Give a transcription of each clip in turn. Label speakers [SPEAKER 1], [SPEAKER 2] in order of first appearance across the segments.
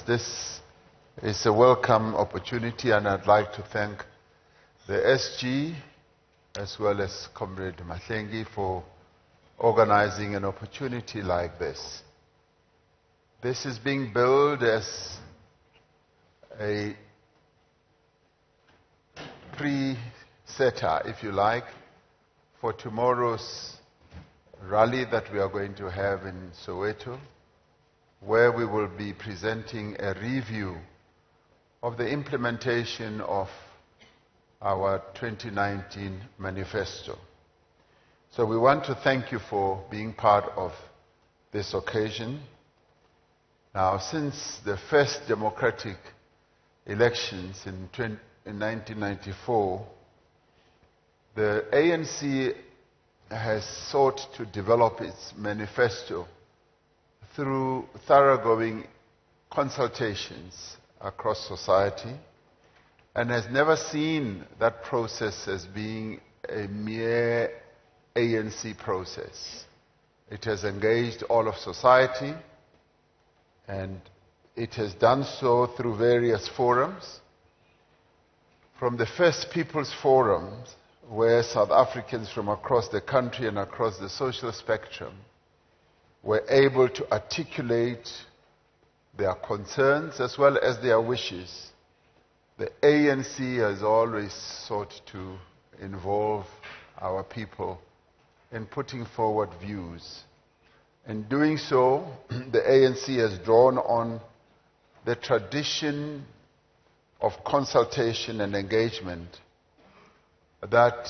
[SPEAKER 1] This is a welcome opportunity, and I'd like to thank the SG as well as Comrade Mahlengi for organizing an opportunity like this. This is being billed as a pre-setter, if you like, for tomorrow's rally that we are going to have in Soweto, where we will be presenting a review of the implementation of our 2019 Manifesto. So we want to thank you for being part of this occasion. Now, since the first democratic elections in 1994, the ANC has sought to develop its manifesto through thoroughgoing consultations across society, and has never seen that process as being a mere ANC process. It has engaged all of society, and it has done so through various forums. From the first People's Forums, where South Africans from across the country and across the social spectrum were able to articulate their concerns as well as their wishes, the ANC has always sought to involve our people in putting forward views. In doing so, the ANC has drawn on the tradition of consultation and engagement that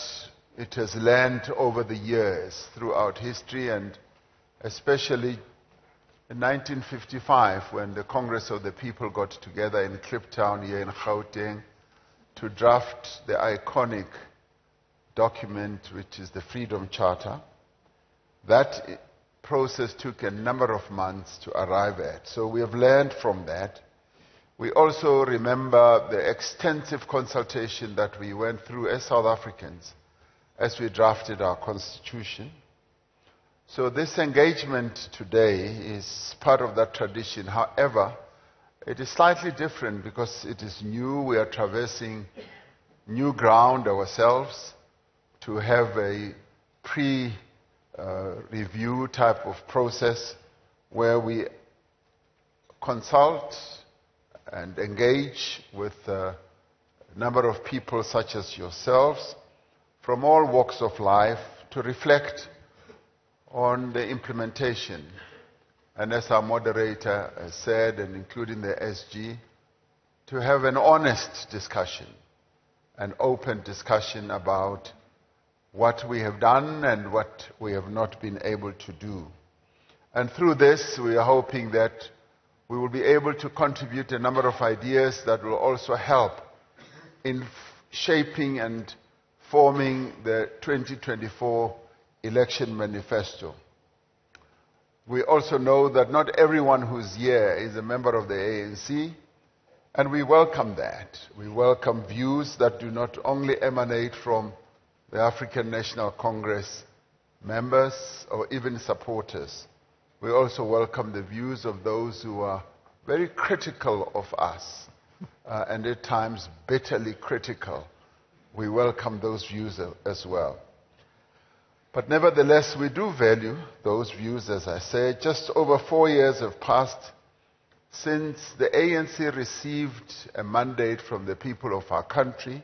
[SPEAKER 1] it has learned over the years throughout history, and especially in 1955, when the Congress of the People got together in Kliptown here in Gauteng to draft the iconic document, which is the Freedom Charter. That process took a number of months to arrive at. So we have learned from that. We also remember the extensive consultation that we went through as South Africans as we drafted our constitution. So this engagement today is part of that tradition. However, it is slightly different because it is new. We are traversing new ground ourselves to have a pre-review type of process where we consult and engage with a number of people such as yourselves from all walks of life to reflect on the implementation. And as our moderator has said, and including the SG, to have an honest discussion, an open discussion about what we have done and what we have not been able to do. And through this, we are hoping that we will be able to contribute a number of ideas that will also help in shaping and forming the 2024 election manifesto. We also know that not everyone who's here is a member of the ANC, and we welcome that. We welcome views that do not only emanate from the African National Congress members or even supporters. We also welcome the views of those who are very critical of us, and at times bitterly critical. We welcome those views as well. But nevertheless, we do value those views, as I say. Just over 4 years have passed since the ANC received a mandate from the people of our country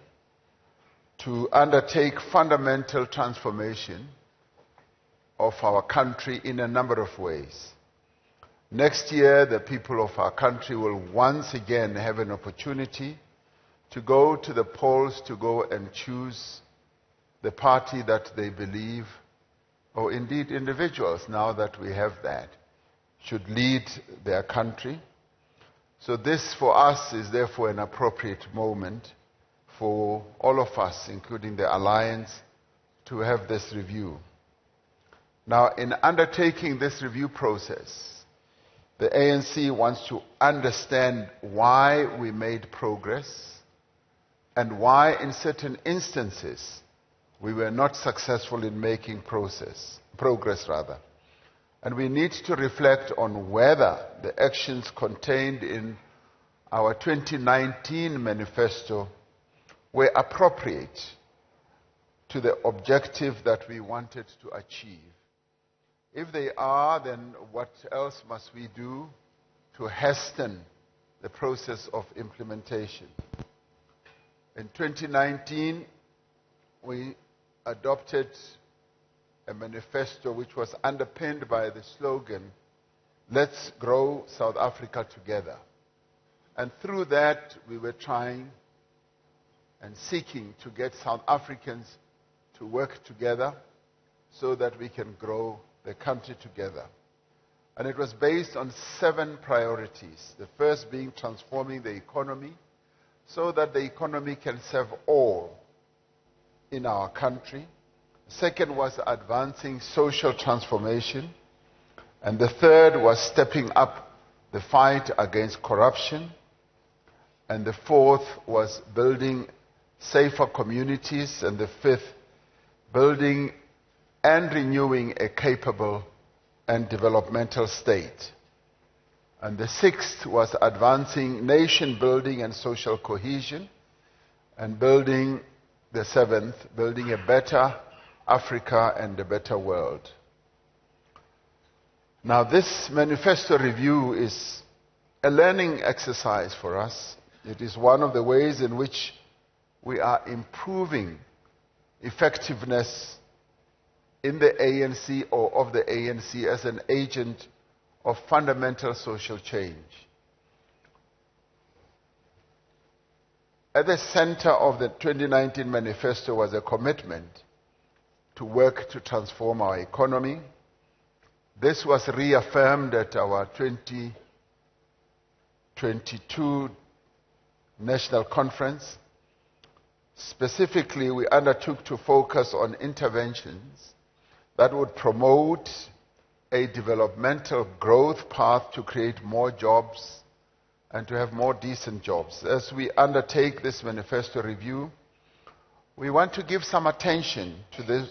[SPEAKER 1] to undertake fundamental transformation of our country in a number of ways. Next year, the people of our country will once again have an opportunity to go to the polls to go and choose the party that they believe, or indeed individuals, now that we have that, should lead their country. So this for us is therefore an appropriate moment for all of us, including the Alliance, to have this review. Now, in undertaking this review process, the ANC wants to understand why we made progress and why in certain instances we were not successful in making progress. And we need to reflect on whether the actions contained in our 2019 manifesto were appropriate to the objective that we wanted to achieve. If they are, then what else must we do to hasten the process of implementation? In 2019, we adopted a manifesto which was underpinned by the slogan, "Let's grow South Africa together." And through that, we were trying and seeking to get South Africans to work together so that we can grow the country together. And it was based on 7 priorities. The first being transforming the economy so that the economy can serve all in our country. The second was advancing social transformation. And the third was stepping up the fight against corruption. And the fourth was building safer communities. And the fifth, building and renewing a capable and developmental state. And the sixth was advancing nation building and social cohesion. And the seventh, building a better Africa and a better world. Now, this manifesto review is a learning exercise for us. It is one of the ways in which we are improving effectiveness in the ANC or of the ANC as an agent of fundamental social change. At the center of the 2019 manifesto was a commitment to work to transform our economy. This was reaffirmed at our 2022 National Conference. Specifically, we undertook to focus on interventions that would promote a developmental growth path to create more jobs and to have more decent jobs. As we undertake this manifesto review, we want to give some attention to the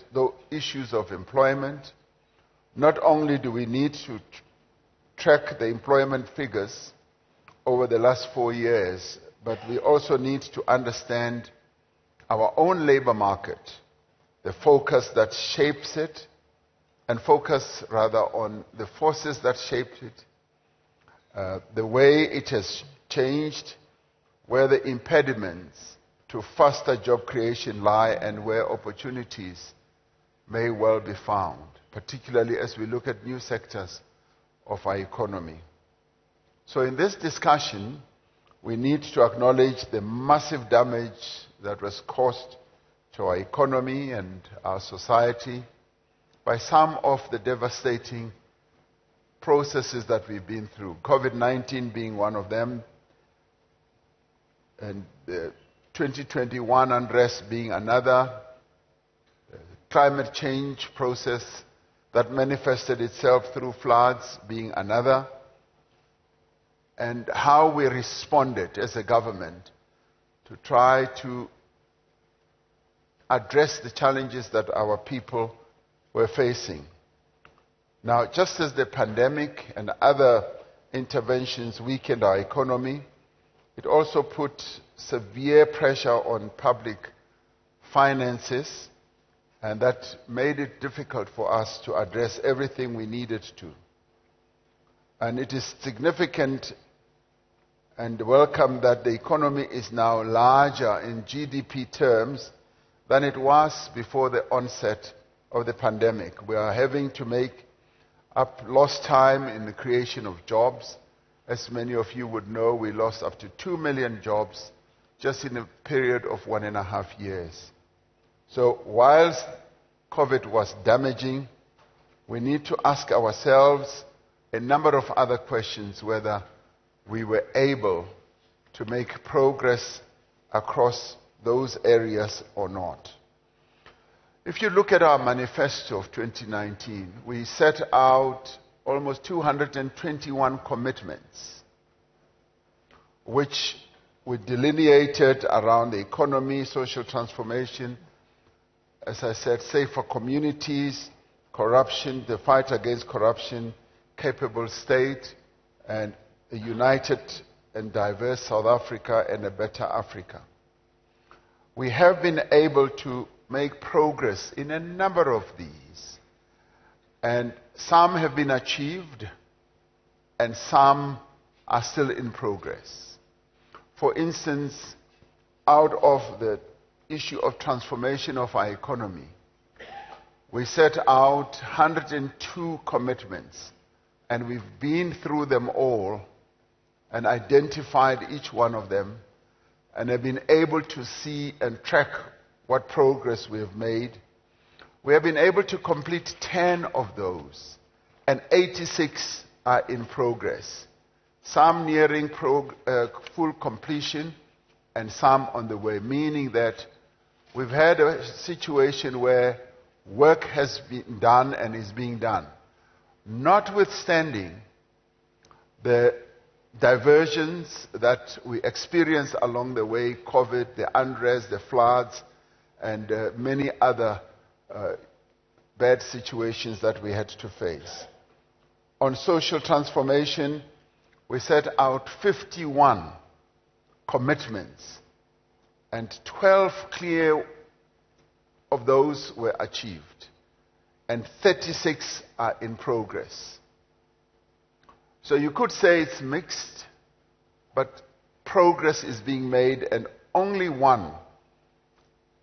[SPEAKER 1] issues of employment. Not only do we need to track the employment figures over the last 4 years, but we also need to understand our own labor market, the focus that shapes it, and focus rather on the forces that shaped it, the way it has changed, where the impediments to faster job creation lie, and where opportunities may well be found, particularly as we look at new sectors of our economy. So in this discussion, we need to acknowledge the massive damage that was caused to our economy and our society by some of the devastating processes that we've been through, COVID-19 being one of them, and the 2021 unrest being another, climate change process that manifested itself through floods being another, and how we responded as a government to try to address the challenges that our people were facing. Now, just as the pandemic and other interventions weakened our economy, it also put severe pressure on public finances, and that made it difficult for us to address everything we needed to. And it is significant and welcome that the economy is now larger in GDP terms than it was before the onset of the pandemic. We are having to make up lost time in the creation of jobs. As many of you would know, we lost up to 2 million jobs just in a period of 1.5 years. So whilst COVID was damaging, we need to ask ourselves a number of other questions, whether we were able to make progress across those areas or not. If you look at our manifesto of 2019, we set out almost 221 commitments, which we delineated around the economy, social transformation, as I said, safer communities, corruption, the fight against corruption, capable state, and a united and diverse South Africa and a better Africa. We have been able to make progress in a number of these, and some have been achieved and some are still in progress. For instance, out of the issue of transformation of our economy, we set out 102 commitments, and we've been through them all and identified each one of them, and have been able to see and track what progress we have made. We have been able to complete 10 of those, and 86 are in progress. Some nearing full completion, and some on the way, meaning that we've had a situation where work has been done and is being done, notwithstanding the diversions that we experienced along the way, COVID, the unrest, the floods, and many other bad situations that we had to face. On social transformation, we set out 51 commitments, and 12 clear of those were achieved, and 36 are in progress. So you could say it's mixed, but progress is being made, and only one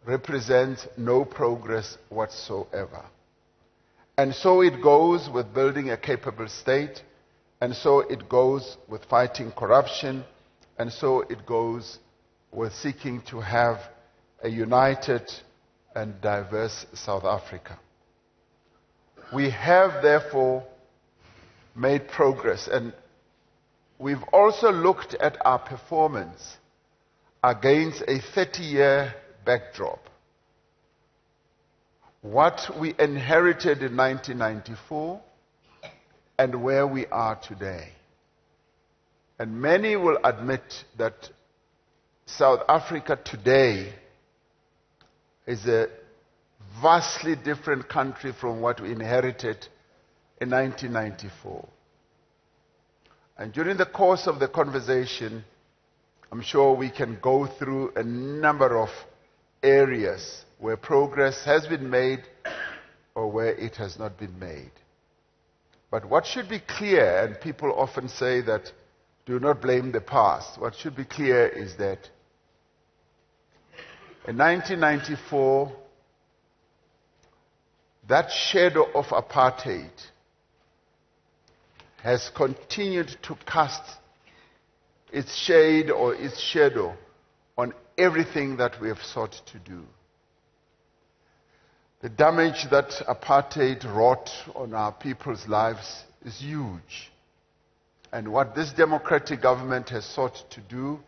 [SPEAKER 1] represents no progress whatsoever. And so it goes with building a capable state, and so it goes with fighting corruption, and so it goes with seeking to have a united and diverse South Africa. We have therefore made progress, and we've also looked at our performance against a 30-year backdrop. What we inherited in 1994 and where we are today. And many will admit that South Africa today is a vastly different country from what we inherited in 1994. And during the course of the conversation, I'm sure we can go through a number of areas where progress has been made or where it has not been made. But what should be clear, and people often say that do not blame the past, what should be clear is that in 1994, that shadow of apartheid has continued to cast its shade or its shadow on everything that we have sought to do. The damage that apartheid wrought on our people's lives is huge. And what this democratic government has sought to do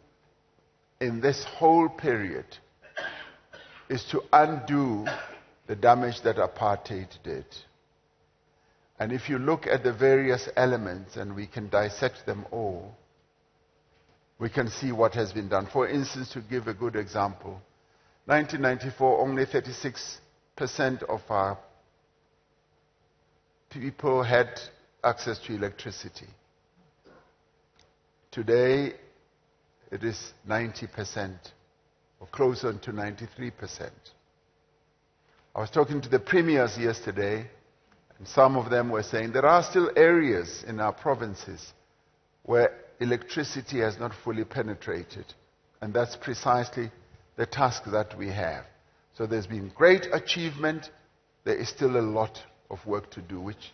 [SPEAKER 1] in this whole period is to undo the damage that apartheid did. And if you look at the various elements, and we can dissect them all, we can see what has been done. For instance, to give a good example, 1994, only 36% of our people had access to electricity. Today, it is 90%, or closer to 93%. I was talking to the premiers yesterday, and some of them were saying there are still areas in our provinces where electricity has not fully penetrated. And that's precisely the task that we have. So there's been great achievement. There is still a lot of work to do, which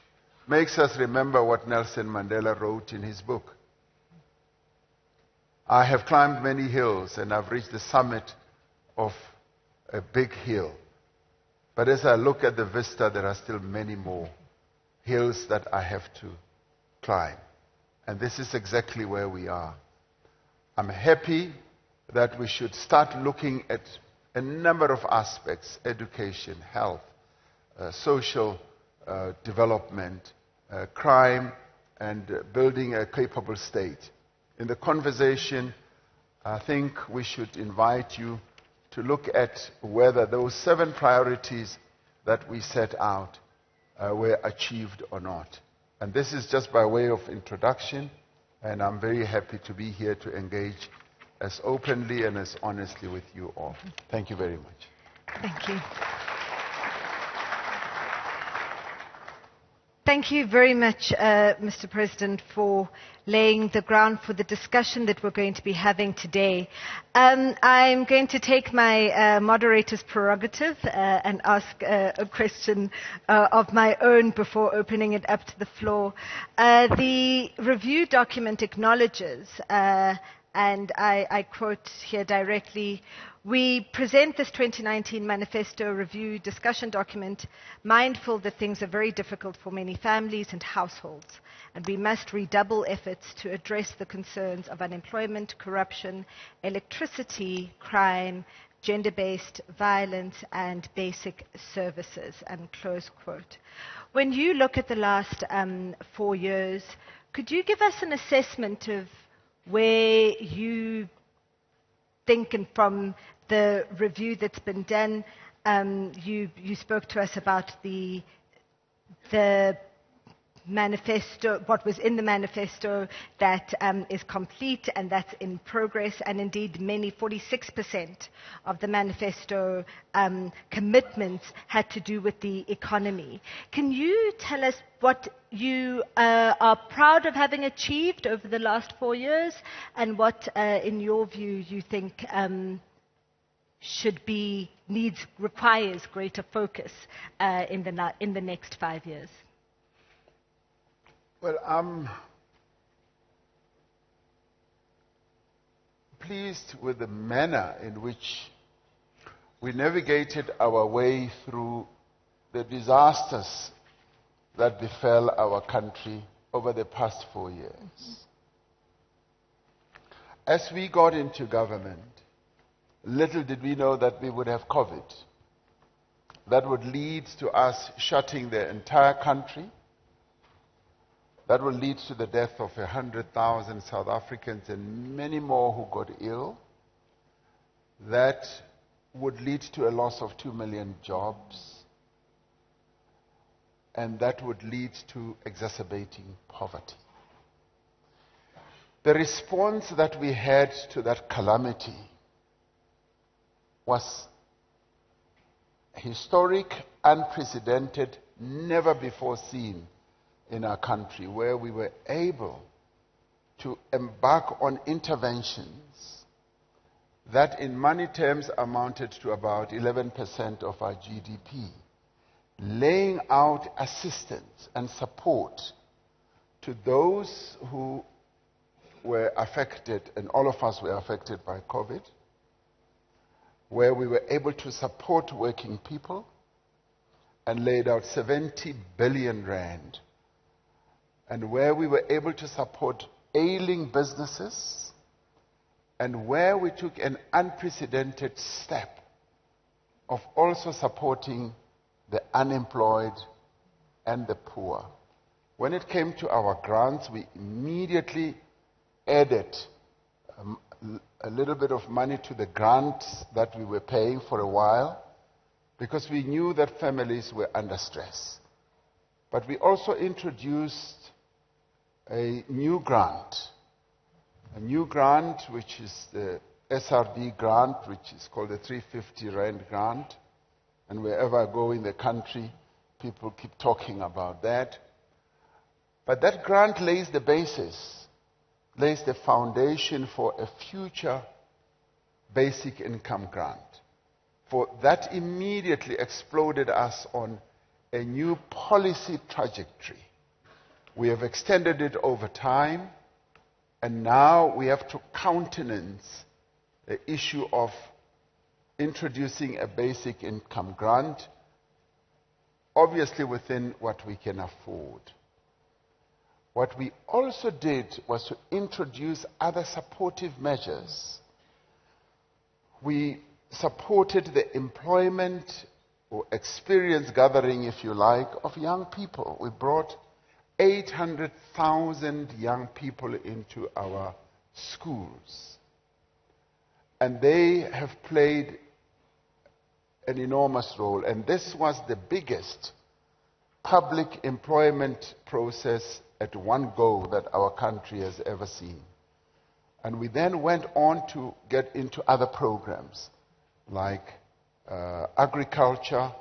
[SPEAKER 1] makes us remember what Nelson Mandela wrote in his book. I have climbed many hills, and I've reached the summit of a big hill. But as I look at the vista, there are still many more hills that I have to climb. And this is exactly where we are. I'm happy that we should start looking at a number of aspects: education, health, social development, crime, and building a capable state. In the conversation, I think we should invite you to look at whether those 7 priorities that we set out were achieved or not. And this is just by way of introduction, And I'm very happy to be here to engage as openly and as honestly with you all. Thank you very much.
[SPEAKER 2] Thank you. Thank you very much, Mr. President, for laying the ground for the discussion that we're going to be having today. I'm going to take my moderator's prerogative and ask a question of my own before opening it up to the floor. The review document acknowledges, and I quote here directly, "We present this 2019 Manifesto review discussion document mindful that things are very difficult for many families and households, and we must redouble efforts to address the concerns of unemployment, corruption, electricity, crime, gender-based violence, and basic services," and close quote. When you look at the last 4 years, could you give us an assessment of where you think, and from the review that's been done, you spoke to us about the manifesto, what was in the manifesto that is complete and that's in progress, and indeed 46% of the manifesto commitments had to do with the economy. Can you tell us what you are proud of having achieved over the last 4 years, and what, in your view, you think requires greater focus in the next 5 years?
[SPEAKER 1] Well, I'm pleased with the manner in which we navigated our way through the disasters that befell our country over the past 4 years. As we got into government, little did we know that we would have COVID. That would lead to us shutting the entire country. That will lead to the death of 100,000 South Africans and many more who got ill. That would lead to a loss of 2 million jobs. And that would lead to exacerbating poverty. The response that we had to that calamity was historic, unprecedented, never before seen in our country, where we were able to embark on interventions that in money terms amounted to about 11% of our GDP, laying out assistance and support to those who were affected, and all of us were affected by COVID, where we were able to support working people and laid out 70 billion rand, and where we were able to support ailing businesses, and where we took an unprecedented step of also supporting the unemployed and the poor. When it came to our grants, we immediately added a little bit of money to the grants that we were paying for a while, because we knew that families were under stress. But we also introduced a new grant, which is the SRD grant, which is called the 350 Rand grant. And wherever I go in the country, people keep talking about that. But that grant lays the basis, lays the foundation for a future basic income grant. For that immediately exploded us on a new policy trajectory. We have extended it over time, and now we have to countenance the issue of introducing a basic income grant, obviously within what we can afford. What we also did was to introduce other supportive measures. We supported the employment or experience gathering, if you like, of young people. We brought 800,000 young people into our schools. And they have played an enormous role. And this was the biggest public employment process at one go that our country has ever seen. And we then went on to get into other programs like agriculture,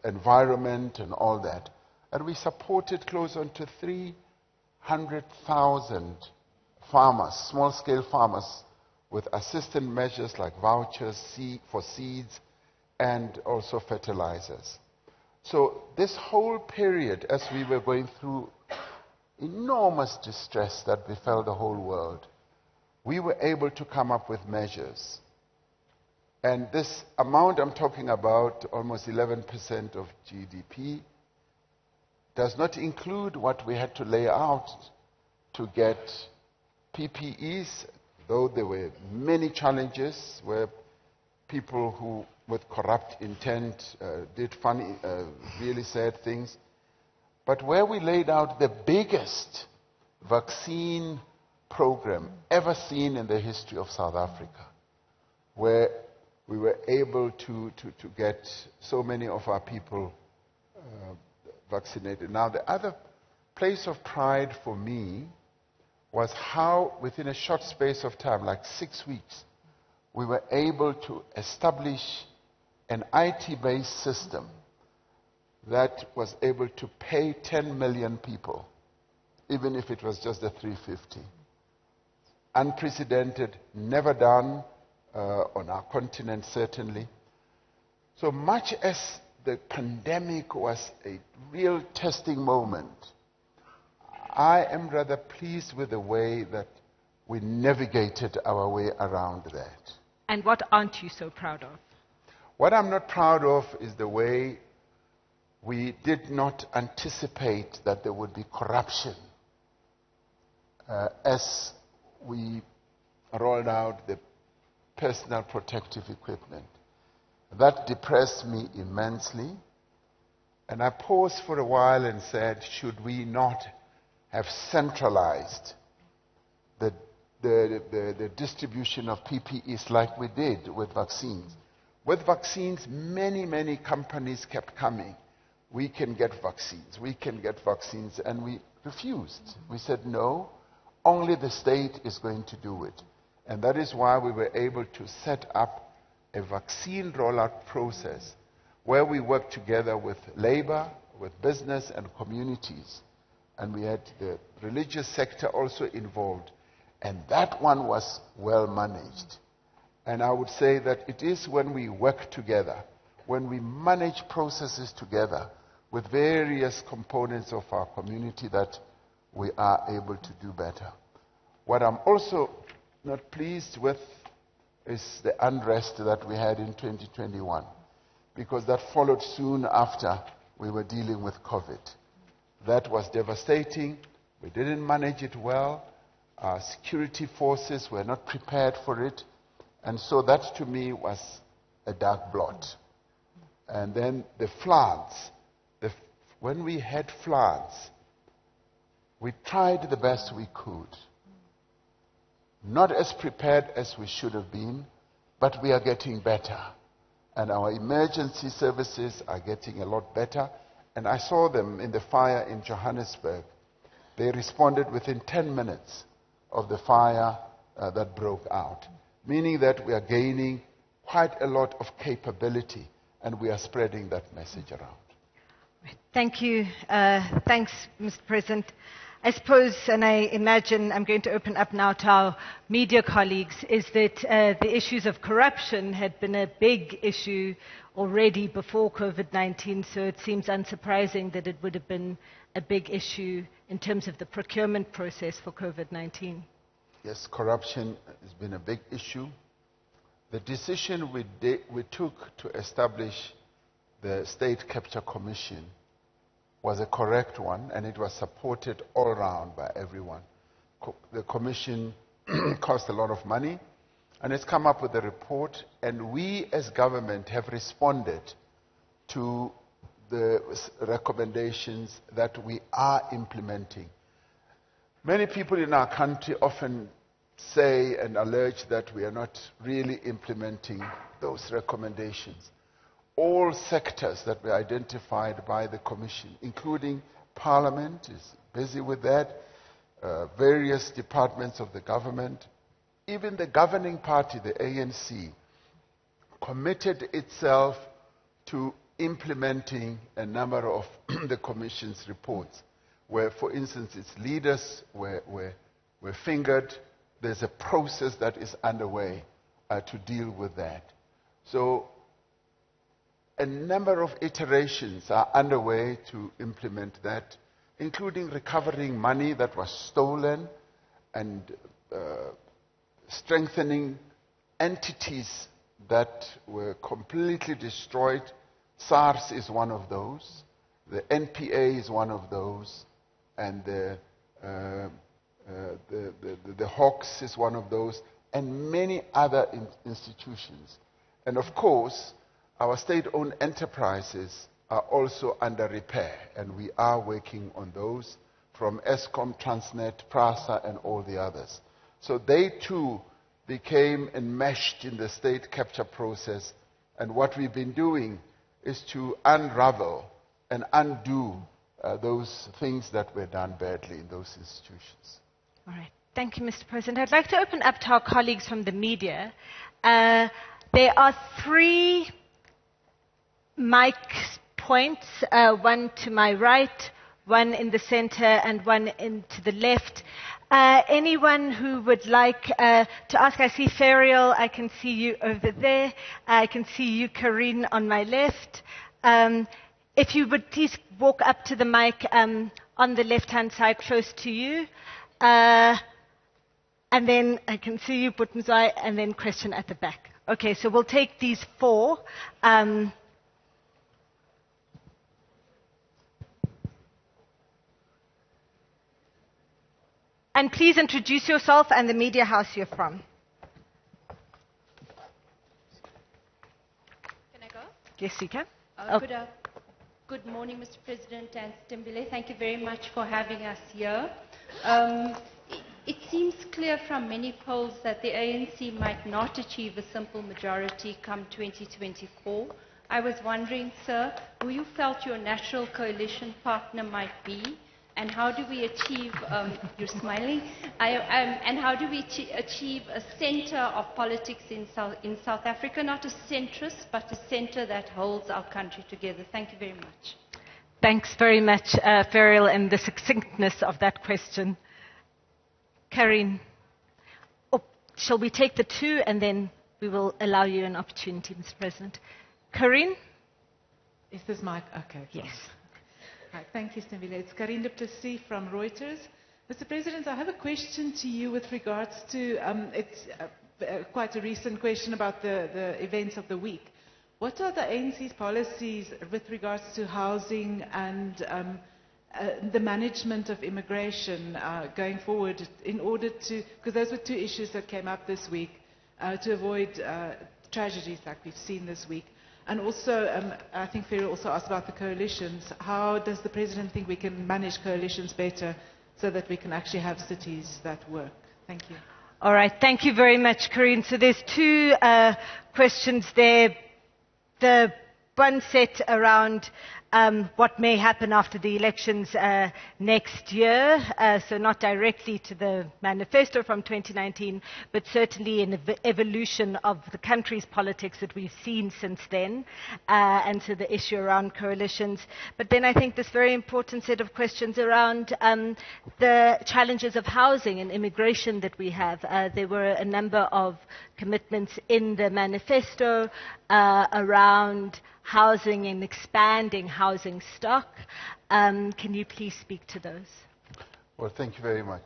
[SPEAKER 1] environment and all that. And we supported close on to 300,000 farmers, small-scale farmers, with assistance measures like vouchers for seeds and also fertilizers. So this whole period, as we were going through enormous distress that befell the whole world, we were able to come up with measures. And this amount I'm talking about, almost 11% of GDP, does not include what we had to lay out to get PPEs, though there were many challenges where people who, with corrupt intent, did funny, really sad things. But where we laid out the biggest vaccine program ever seen in the history of South Africa, where we were able to get so many of our people vaccinated. Now, the other place of pride for me was how, within a short space of time, like 6 weeks, we were able to establish an IT-based system that was able to pay 10 million people, even if it was just the 350. Unprecedented, never done on our continent, certainly. So much as the pandemic was a real testing moment, I am rather pleased with the way that we navigated our way around that.
[SPEAKER 2] And what aren't you so proud of?
[SPEAKER 1] What I'm not proud of is the way we did not anticipate that there would be corruption as we rolled out the personal protective equipment. That depressed me immensely. And I paused for a while and said, should we not have centralized the distribution of PPEs like we did with vaccines? With vaccines, many companies kept coming. We can get vaccines, and we refused. We said, no, only the state is going to do it. And that is why we were able to set up a vaccine rollout process where we worked together with labor, with business and communities. And we had the religious sector also involved. And that one was well managed. And I would say that it is when we work together, when we manage processes together with various components of our community, that we are able to do better. What I'm also not pleased with is the unrest that we had in 2021, because that followed soon after we were dealing with COVID. That was devastating. We didn't manage it well. Our security forces were not prepared for it. And so that to me was a dark blot. And then the floods. When we had floods, we tried the best we could. Not as prepared as we should have been, but we are getting better. And our emergency services are getting a lot better. And I saw them in the fire in Johannesburg. They responded within 10 minutes of the fire that broke out, meaning that we are gaining quite a lot of capability, and we are spreading that message around.
[SPEAKER 2] Thank you. Thanks, Mr. President. I suppose, and I imagine I'm going to open up now to our media colleagues, is that the issues of corruption had been a big issue already before COVID-19, so it seems unsurprising that it would have been a big issue in terms of the procurement process for COVID-19.
[SPEAKER 1] Yes, corruption has been a big issue. The decision we took to establish the State Capture Commission was a correct one, and it was supported all around by everyone. The commission cost a lot of money, and it's come up with a report, and we as government have responded to the recommendations that we are implementing. Many people in our country often say and allege that we are not really implementing those recommendations. All sectors that were identified by the Commission, including Parliament is busy with that. Various departments of the government, even the governing party, the ANC, committed itself to implementing a number of the Commission's reports, where, for instance, its leaders were fingered. There's a process that is underway to deal with that. So a number of iterations are underway to implement that, including recovering money that was stolen and strengthening entities that were completely destroyed. SARS is one of those, the NPA is one of those, and the Hawks is one of those, and many other institutions. And of course, our state-owned enterprises are also under repair, and we are working on those from Eskom, Transnet, PRASA, and all the others. So they too became enmeshed in the state capture process, and what we've been doing is to unravel and undo those things that were done badly in those institutions.
[SPEAKER 2] All right. Thank you, Mr. President. I'd like to open up to our colleagues from the media. There are 3 mic points, one to my right, one in the center, and one to the left. Anyone who would like to ask, I see Ferial, I can see you over there, I can see you, Karine, on my left. If you would please walk up to the mic on the left-hand side close to you. And then I can see you, Butmzai, and then question at the back. Okay, so we'll take these 4. And please introduce yourself and the media house you're from.
[SPEAKER 3] Can I go?
[SPEAKER 2] Yes, you can.
[SPEAKER 3] Good morning, Mr. President and Stimbile. Thank you very much for having us here. It seems clear from many polls that the ANC might not achieve a simple majority come 2024. I was wondering, sir, who you felt your natural coalition partner might be, and how do we achieve, you're smiling, and how do we achieve a center of politics in South Africa, not a centrist, but a center that holds our country together? Thank you very much.
[SPEAKER 2] Thanks very much, Ferial, and the succinctness of that question. Karine, shall we take the 2 and then we will allow you an opportunity, Mr. President. Karine?
[SPEAKER 4] Is this mic? Okay.
[SPEAKER 2] Yes.
[SPEAKER 4] Hi, thank you, Stimbile. It's Karine Duplessis from Reuters. Mr. President, I have a question to you with regards to, it's quite a recent question about the events of the week. What are the ANC's policies with regards to housing and the management of immigration going forward in order to, because those were 2 issues that came up this week, to avoid tragedies like we've seen this week. And also, I think Ferry also asked about the coalitions. How does the President think we can manage coalitions better so that we can actually have cities that work? Thank you.
[SPEAKER 2] All right. Thank you very much, Karine. So there's 2 questions there. The one set around what may happen after the elections next year, so not directly to the manifesto from 2019, but certainly an evolution of the country's politics that we've seen since then, and so the issue around coalitions. But then I think this very important set of questions around the challenges of housing and immigration that we have. There were a number of commitments in the manifesto around housing and expanding housing stock. Can you please speak to those?
[SPEAKER 1] Well, thank you very much.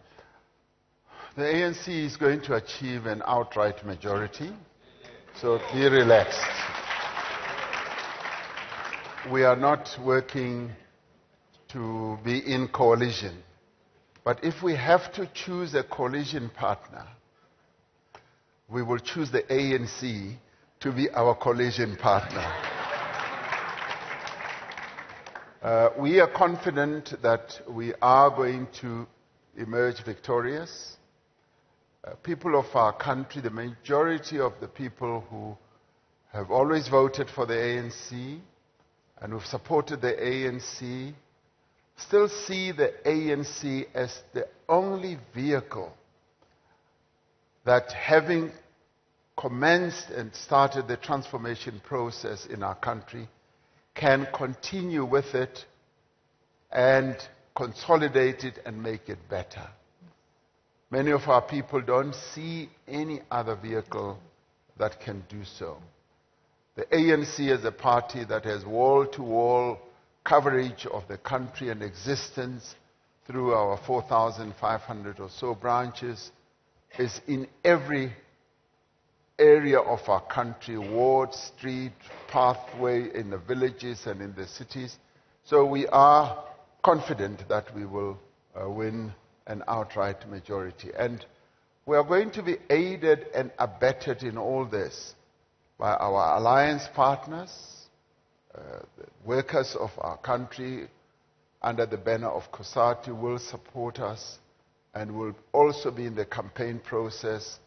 [SPEAKER 1] The ANC is going to achieve an outright majority, so be relaxed. We are not working to be in coalition, but if we have to choose a coalition partner, we will choose the ANC to be our coalition partner. We are confident that we are going to emerge victorious. People of our country, the majority of the people who have always voted for the ANC and who've supported the ANC, still see the ANC as the only vehicle that, having commenced and started the transformation process in our country, can continue with it and consolidate it and make it better. Many of our people don't see any other vehicle that can do so. The ANC is a party that has wall-to-wall coverage of the country and existence through our 4,500 or so branches, is in every area of our country, ward, street, pathway, in the villages and in the cities. So we are confident that we will win an outright majority. And we are going to be aided and abetted in all this by our alliance partners, the workers of our country under the banner of COSATU will support us and will also be in the campaign process,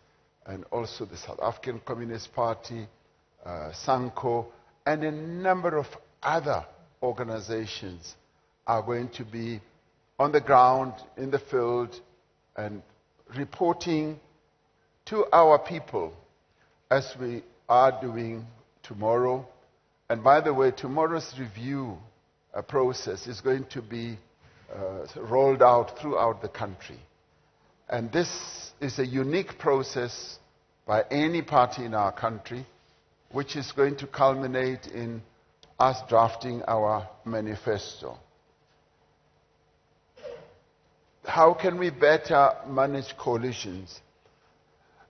[SPEAKER 1] and also the South African Communist Party, SANCO, and a number of other organizations are going to be on the ground, in the field, and reporting to our people as we are doing tomorrow. And by the way, tomorrow's review process is going to be rolled out throughout the country. And this is a unique process by any party in our country, which is going to culminate in us drafting our manifesto. How can we better manage coalitions?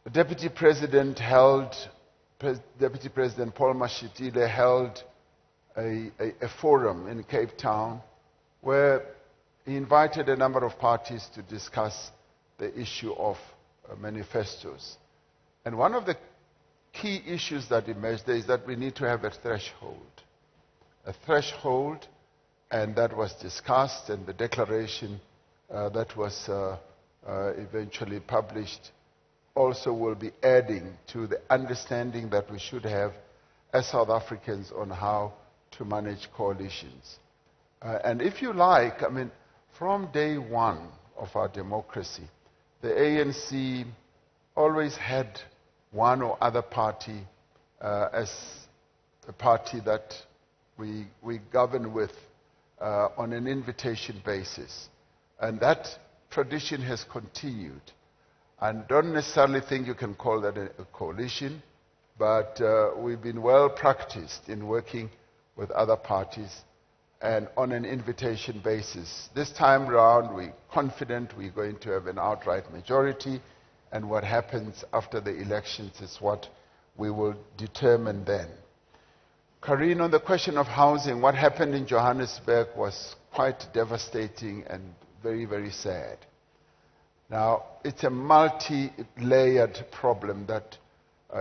[SPEAKER 1] The Deputy President Paul Mashatile held a forum in Cape Town where he invited a number of parties to discuss the issue of manifestos. And one of the key issues that emerged there is that we need to have a threshold. A threshold, and that was discussed, and the declaration that was eventually published also will be adding to the understanding that we should have as South Africans on how to manage coalitions. And if you like, I mean, from day one of our democracy, the ANC always had one or other party as a party that we govern with on an invitation basis. And that tradition has continued. I don't necessarily think you can call that a coalition, but we've been well practiced in working with other parties and on an invitation basis. This time round, we're confident we're going to have an outright majority, and what happens after the elections is what we will determine then. Karine, on the question of housing, what happened in Johannesburg was quite devastating and very, very sad. Now, it's a multi-layered problem that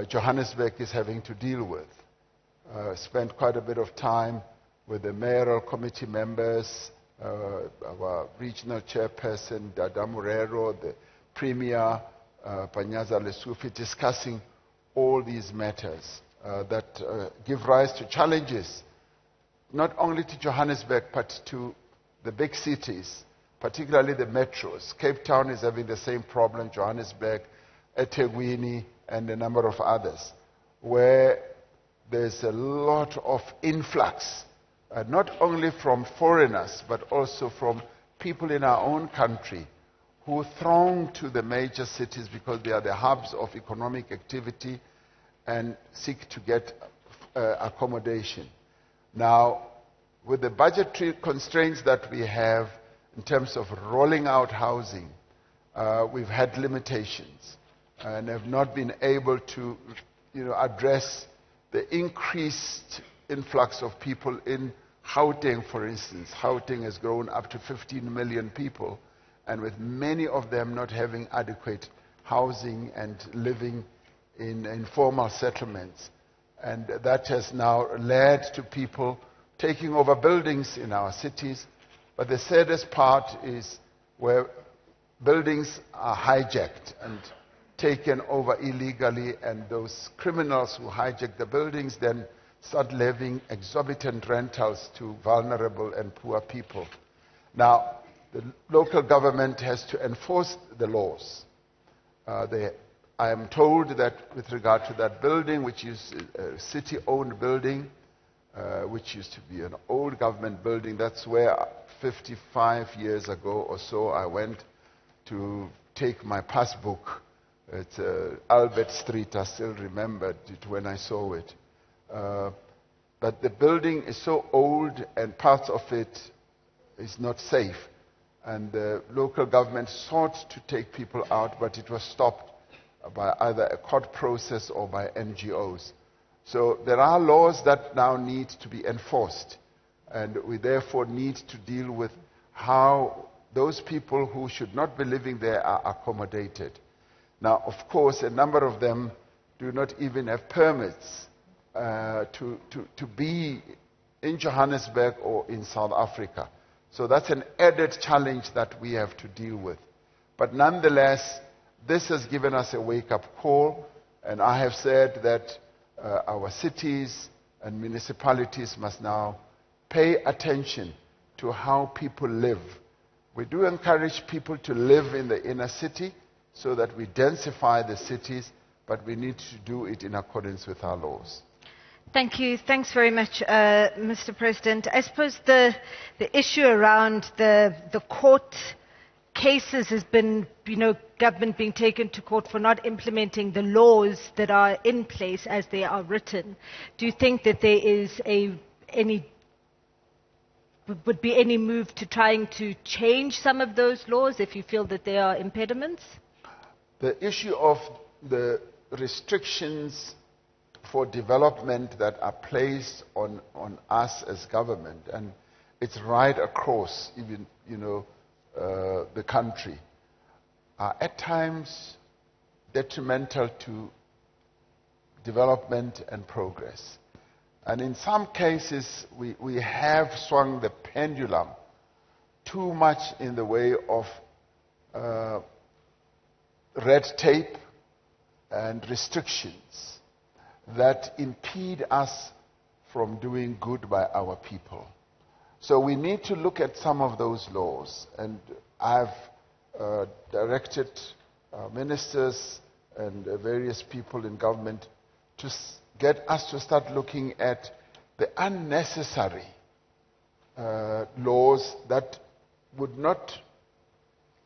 [SPEAKER 1] Johannesburg is having to deal with. Spent quite a bit of time with the mayoral committee members, our regional chairperson, Dada Murero, the premier, Panyaza Lesufi, discussing all these matters that give rise to challenges, not only to Johannesburg, but to the big cities, particularly the metros. Cape Town is having the same problem, Johannesburg, eThekwini, and a number of others, where there's a lot of influx, not only from foreigners, but also from people in our own country who throng to the major cities because they are the hubs of economic activity and seek to get accommodation. Now, with the budgetary constraints that we have in terms of rolling out housing, we've had limitations and have not been able to address the increased influx of people in Gauteng, for instance. Gauteng has grown up to 15 million people, and with many of them not having adequate housing and living in informal settlements. And that has now led to people taking over buildings in our cities. But the saddest part is where buildings are hijacked and taken over illegally, and those criminals who hijack the buildings then start levying exorbitant rentals to vulnerable and poor people. Now, the local government has to enforce the laws. I am told that with regard to that building, which is a city-owned building, which used to be an old government building, that's where 55 years ago or so I went to take my passbook. It's Albert Street. I still remembered it when I saw it. But the building is so old and parts of it is not safe. And the local government sought to take people out, but it was stopped by either a court process or by NGOs. So there are laws that now need to be enforced. And we therefore need to deal with how those people who should not be living there are accommodated. Now, of course, a number of them do not even have permits to be in Johannesburg or in South Africa. So that's an added challenge that we have to deal with. But nonetheless, this has given us a wake-up call, and I have said that our cities and municipalities must now pay attention to how people live. We do encourage people to live in the inner city so that we densify the cities, but we need to do it in accordance with our laws.
[SPEAKER 2] Thank you. Thanks very much, Mr. President. I suppose the issue around the court cases has been, government being taken to court for not implementing the laws that are in place as they are written. Do you think that there is would be any move to trying to change some of those laws if you feel that there are impediments?
[SPEAKER 1] The issue of the restrictions for development that are placed on us as government, and it's right across even, the country, are at times detrimental to development and progress. And in some cases, we have swung the pendulum too much in the way of red tape and restrictions that impede us from doing good by our people. So we need to look at some of those laws, and I've directed ministers and various people in government to get us to start looking at the unnecessary laws that would not,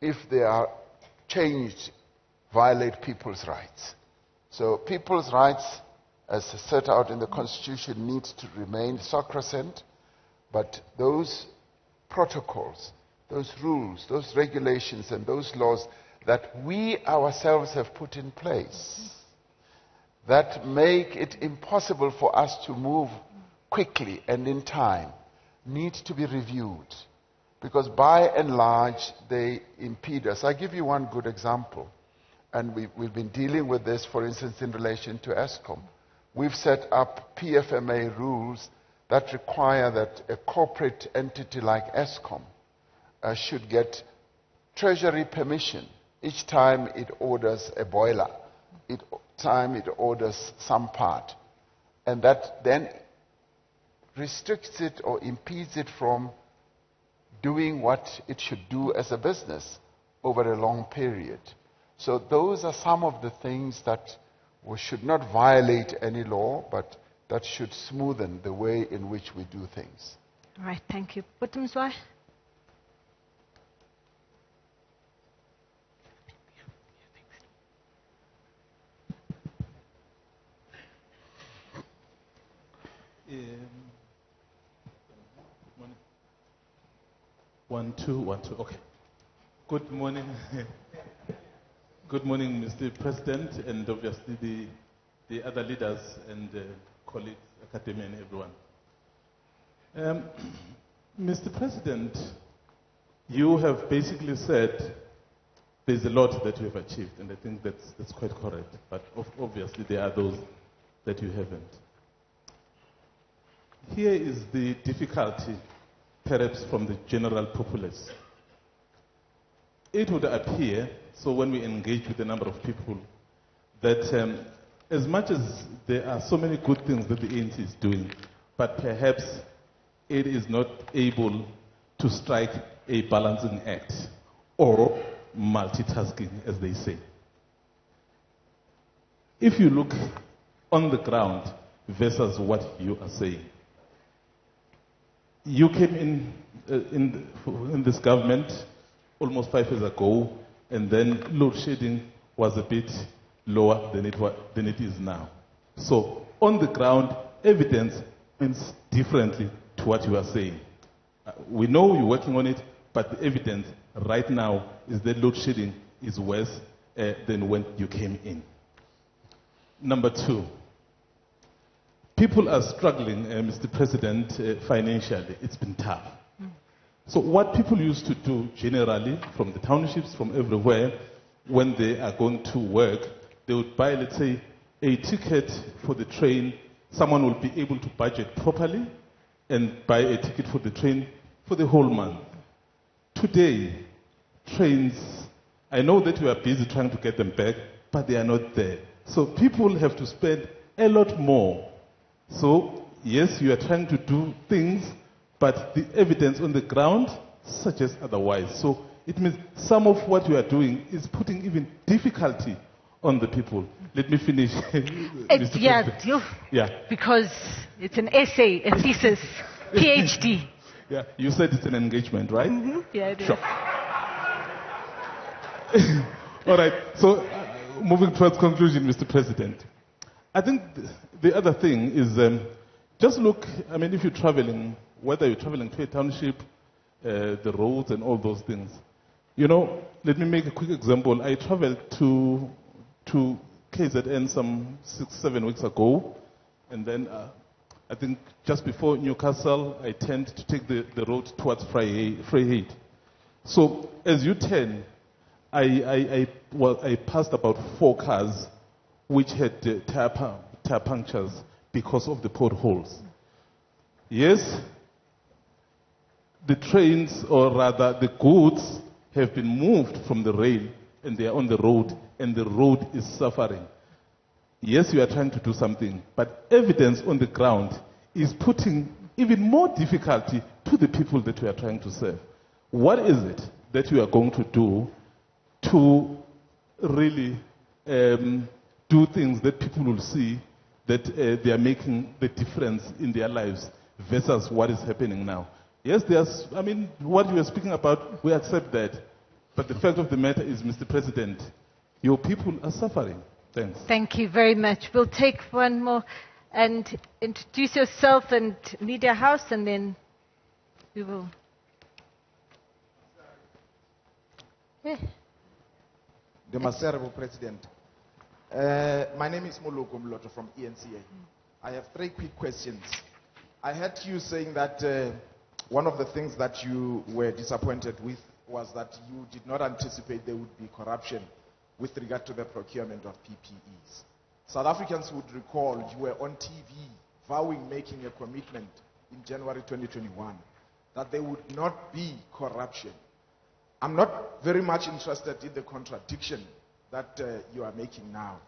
[SPEAKER 1] if they are changed, violate people's rights. So people's rights, as set out in the Constitution, need to remain sacrosanct, but those protocols, those rules, those regulations, and those laws that we ourselves have put in place that make it impossible for us to move quickly and in time need to be reviewed, because by and large they impede us. I'll give you one good example, and we've been dealing with this, for instance, in relation to Eskom. We've set up PFMA rules that require that a corporate entity like Eskom should get Treasury permission each time it orders a boiler, each time it orders some part. And that then restricts it or impedes it from doing what it should do as a business over a long period. So those are some of the things that we should not violate any law, but that should smoothen the way in which we do things.
[SPEAKER 2] All right, thank you. Butumzwa?
[SPEAKER 5] One, two. Okay. Good morning. Good morning, Mr. President, and obviously the other leaders and colleagues, academia, and everyone. Mr. President, you have basically said there's a lot that you have achieved, and I think that's quite correct. But obviously there are those that you haven't. Here is the difficulty, perhaps from the general populace. It would appear, so when we engage with a number of people, that as much as there are so many good things that the ANC is doing, but perhaps it is not able to strike a balancing act or multitasking, as they say. If you look on the ground versus what you are saying, you came in this government almost 5 years ago, and then load shedding was a bit lower than it is now. So on the ground, evidence means differently to what you are saying. We know you're working on it, but the evidence right now is that load shedding is worse than when you came in. Number 2, people are struggling, Mr. President, financially. It's been tough. So what people used to do generally, from the townships, from everywhere, when they are going to work, they would buy, let's say, a ticket for the train. Someone will be able to budget properly and buy a ticket for the train for the whole month. Today, trains, I know that we are busy trying to get them back, but they are not there. So people have to spend a lot more. So, yes, you are trying to do things, but the evidence on the ground suggests otherwise. So it means some of what you are doing is putting even difficulty on the people. Let me finish.
[SPEAKER 2] Yeah, because it's an essay, a thesis, PhD.
[SPEAKER 5] Yeah, you said it's an engagement, right?
[SPEAKER 2] Mm-hmm. Yeah, it is.
[SPEAKER 5] Sure. All right, so moving towards conclusion, Mr. President. I think the other thing is, just look, I mean, if you're traveling, whether you're traveling to a township, the roads and all those things. You know, let me make a quick example. I traveled to KZN some 6-7 weeks ago, and then I think just before Newcastle, I tend to take the road towards Vryheid. So as you turn, I passed about 4 cars which had tire punctures because of the potholes. Yes, the trains, or rather the goods, have been moved from the rail and they are on the road, and the road is suffering. Yes, you are trying to do something, but evidence on the ground is putting even more difficulty to the people that we are trying to serve. What is it that you are going to do to really do things that people will see that they are making the difference in their lives versus what is happening now? Yes, I mean, what you are speaking about, we accept that. But the fact of the matter is, Mr. President, your people are suffering. Thanks.
[SPEAKER 2] Thank you very much. We'll take one more, and introduce yourself and Media House, and then we will. Yeah.
[SPEAKER 6] The Maserebo President. My name is Moloko Mloto from ENCA. I have 3 quick questions. I heard you saying that one of the things that you were disappointed with was that you did not anticipate there would be corruption with regard to the procurement of PPEs. South Africans would recall you were on TV vowing, making a commitment in January 2021 that there would not be corruption. I'm not very much interested in the contradiction that you are making now.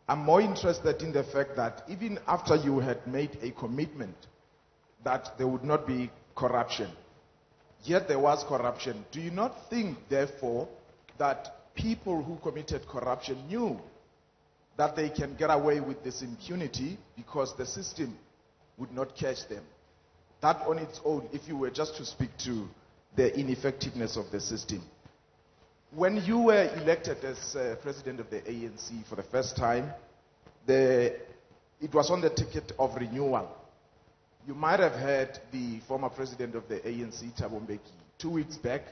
[SPEAKER 6] I'm more interested in the fact that even after you had made a commitment that there would not be corruption, yet there was corruption. Do you not think, therefore, that people who committed corruption knew that they can get away with this impunity because the system would not catch them? That on its own, if you were just to speak to the ineffectiveness of the system. When you were elected as president of the ANC for the first time, it was on the ticket of renewal. You might have heard the former president of the ANC, Thabo Mbeki, 2 weeks back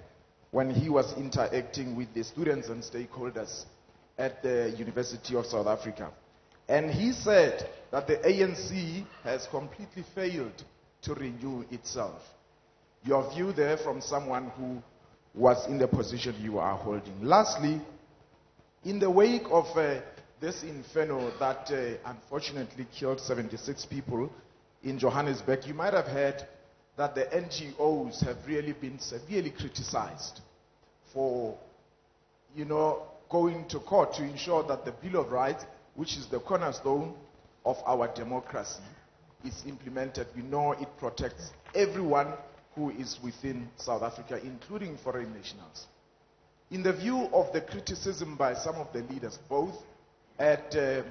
[SPEAKER 6] when he was interacting with the students and stakeholders at the University of South Africa. And he said that the ANC has completely failed to renew itself. Your view there from someone who was in the position you are holding. Lastly, in the wake of this inferno that unfortunately killed 76 people in Johannesburg, you might have heard that the NGOs have really been severely criticized for, going to court to ensure that the Bill of Rights, which is the cornerstone of our democracy, is implemented. We know it protects everyone who is within South Africa, including foreign nationals. In the view of the criticism by some of the leaders, both at the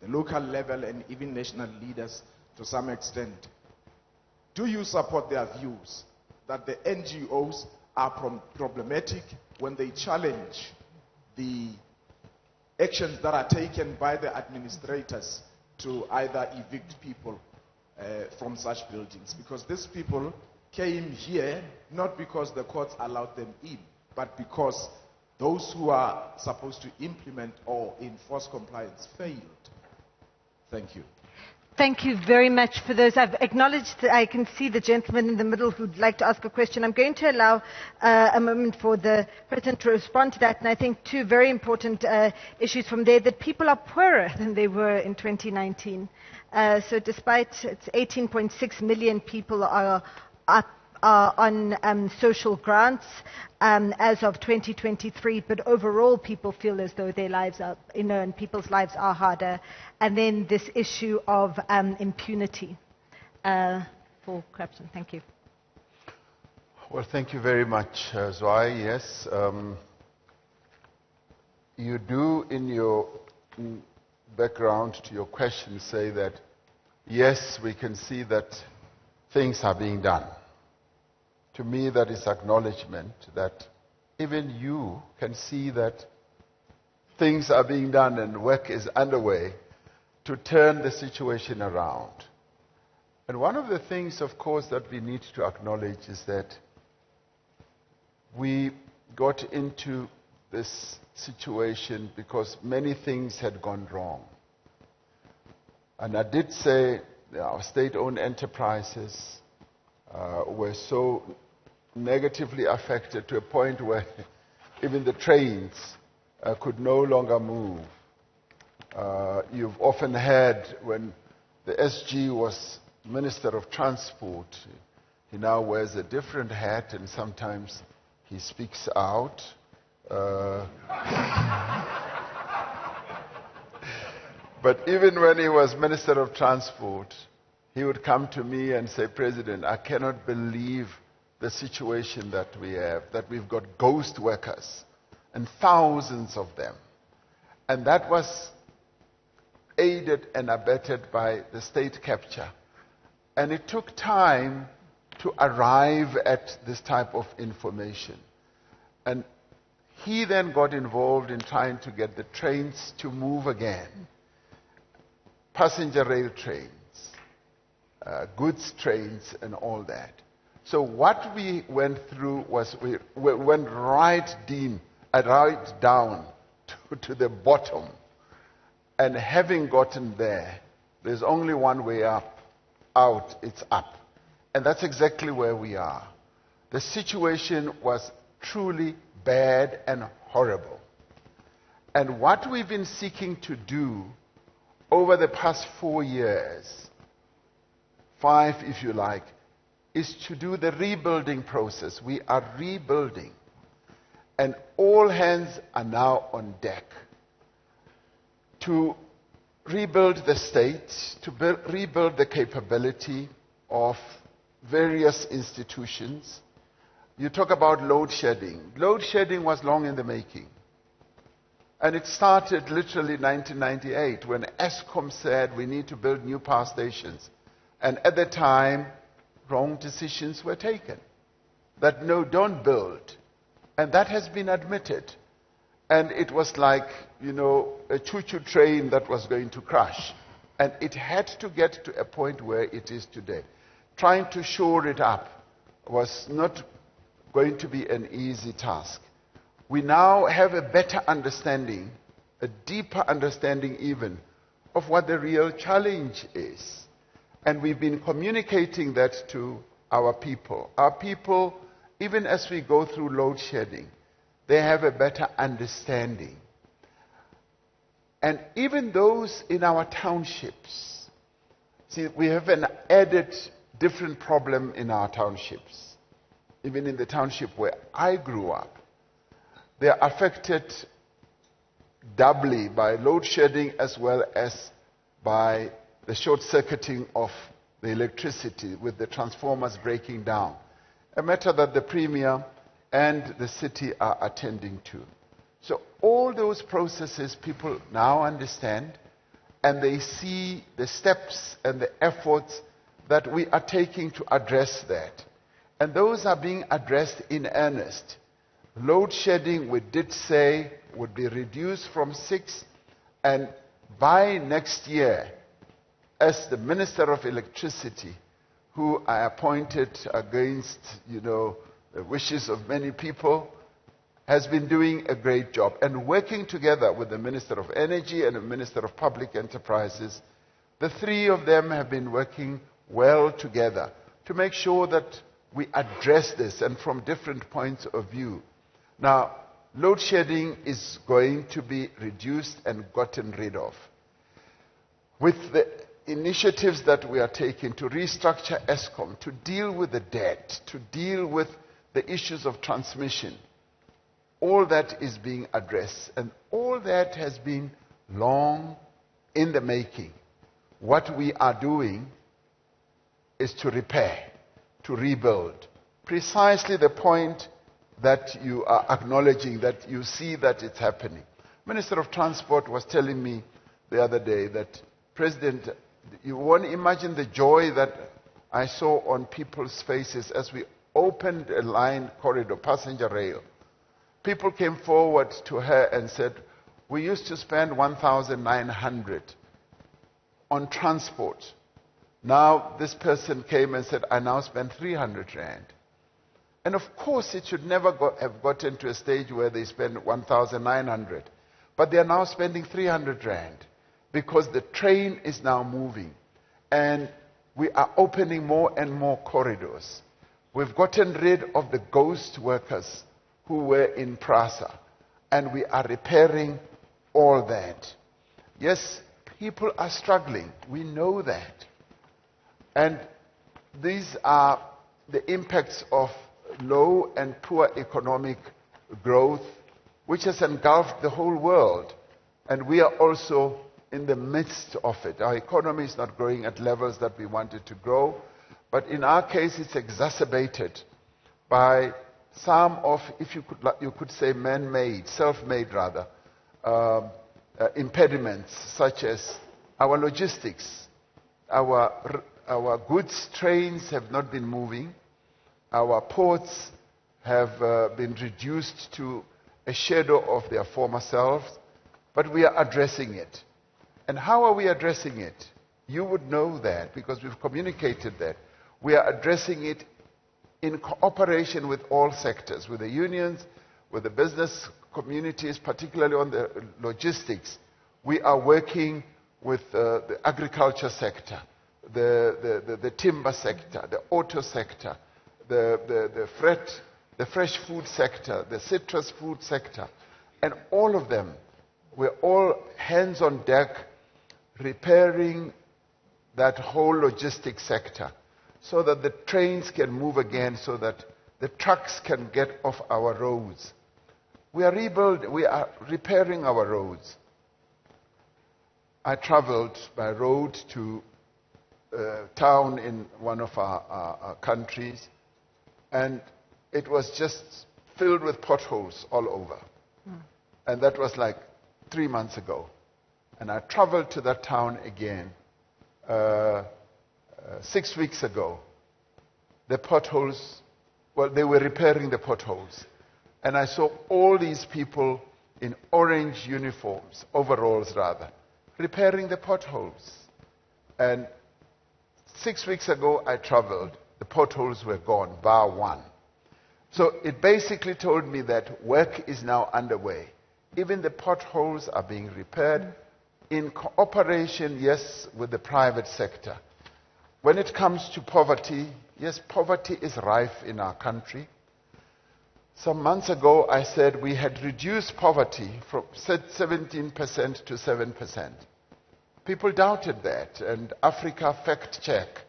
[SPEAKER 6] local level and even national leaders to some extent, do you support their views that the NGOs are problematic when they challenge the actions that are taken by the administrators to either evict people from such buildings? Because these people came here not because the courts allowed them in, but because those who are supposed to implement or enforce compliance failed. Thank you.
[SPEAKER 2] Thank you very much for those. I've acknowledged that I can see the gentleman in the middle who'd like to ask a question. I'm going to allow a moment for the President to respond to that. And I think two very important issues from there, that people are poorer than they were in 2019. So despite it's 18.6 million people are on social grants as of 2023, but overall people feel as though their lives are, and people's lives are harder. And then this issue of impunity for corruption. Thank you.
[SPEAKER 1] Well, thank you very much, Zwai. Yes, you do in your background to your question say that, yes, we can see that things are being done. To me, that is acknowledgement that even you can see that things are being done and work is underway to turn the situation around. And one of the things, of course, that we need to acknowledge is that we got into this situation because many things had gone wrong. And I did say our state-owned enterprises were so negatively affected to a point where even the trains could no longer move. You've often heard when the SG was Minister of Transport, he now wears a different hat and sometimes he speaks out. But even when he was Minister of Transport, he would come to me and say, President, I cannot believe the situation that we have, that we've got ghost workers, and thousands of them. And that was aided and abetted by the state capture. And it took time to arrive at this type of information. And he then got involved in trying to get the trains to move again. Passenger rail trains, goods trains, and all that. So what we went through was we went right down to the bottom. And having gotten there, there's only one way up. Out, it's up. And that's exactly where we are. The situation was truly bad and horrible. And what we've been seeking to do over the past 4 years, 5 if you like, is to do the rebuilding process. We are rebuilding. And all hands are now on deck to rebuild the state, to rebuild the capability of various institutions. You talk about load shedding. Load shedding was long in the making. And it started literally in 1998 when Eskom said we need to build new power stations. And at the time, wrong decisions were taken. That no, don't build. And that has been admitted. And it was like, a choo-choo train that was going to crash. And it had to get to a point where it is today. Trying to shore it up was not going to be an easy task. We now have a better understanding, a deeper understanding even, of what the real challenge is. And we've been communicating that to our people. Our people, even as we go through load shedding, they have a better understanding. And even those in our townships, see, we have an added different problem in our townships. Even in the township where I grew up, they are affected doubly by load shedding as well as by the short-circuiting of the electricity with the transformers breaking down. a matter that the Premier and the city are attending to. So all those processes people now understand, and they see the steps and the efforts that we are taking to address that. And those are being addressed in earnest. Load shedding, we did say, would be reduced from 6, and by next year, as the Minister of Electricity, who I appointed against, the wishes of many people, has been doing a great job. And working together with the Minister of Energy and the Minister of Public Enterprises, the three of them have been working well together to make sure that we address this, and from different points of view. Now, load shedding is going to be reduced and gotten rid of. With the initiatives that we are taking to restructure ESCOM, to deal with the debt, to deal with the issues of transmission, all that is being addressed, and all that has been long in the making. What we are doing is to repair, to rebuild. Precisely the point that you are acknowledging, that you see that it's happening. Minister of Transport was telling me the other day that, President, you won't imagine the joy that I saw on people's faces as we opened a line corridor, passenger rail. People came forward to her and said, we used to spend 1,900 on transport. Now this person came and said, I now spend 300 rand. And of course it should never have gotten to a stage where they spend 1,900. But they are now spending 300 rand because the train is now moving. And we are opening more and more corridors. We've gotten rid of the ghost workers who were in PRASA. And we are repairing all that. Yes, people are struggling. We know that. And these are the impacts of low and poor economic growth, which has engulfed the whole world. And we are also in the midst of it. Our economy is not growing at levels that we want it to grow. But in our case, it's exacerbated by some of, if you could say man-made, self-made rather, impediments, such as our logistics. Our goods trains have not been moving. Our ports have been reduced to a shadow of their former selves. But we are addressing it. And how are we addressing it? You would know that because we've communicated that. We are addressing it in cooperation with all sectors, with the unions, with the business communities, particularly on the logistics. We are working with the agriculture sector, the timber sector, the auto sector, the fresh food sector, the citrus food sector, and all of them. We're all hands on deck repairing that whole logistics sector so that the trains can move again, so that the trucks can get off our roads. We are repairing our roads. I traveled by road to a town in one of our countries, and it was just filled with potholes all over. And that was like 3 months ago. And I traveled to that town again 6 weeks ago. The potholes, well, they were repairing the potholes. And I saw all these people in orange uniforms, overalls rather, repairing the potholes. And 6 weeks ago I traveled, the potholes were gone, bar one. So it basically told me that work is now underway. Even the potholes are being repaired in cooperation, yes, with the private sector. When it comes to poverty, yes, poverty is rife in our country. Some months ago, I said we had reduced poverty from 17% to 7%. People doubted that, and Africa Fact Check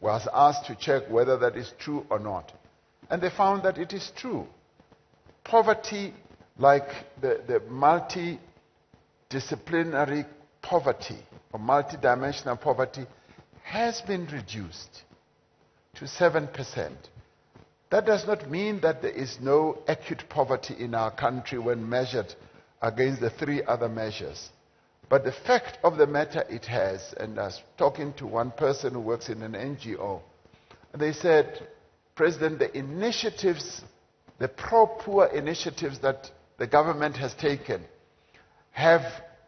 [SPEAKER 1] was asked to check whether that is true or not. And they found that it is true. Poverty, like the multidisciplinary poverty or multidimensional poverty, has been reduced to 7%. That does not mean that there is no acute poverty in our country when measured against the 3 other measures. But the fact of the matter it has, and I was talking to one person who works in an NGO, and they said, President, the initiatives, the pro-poor initiatives that the government has taken have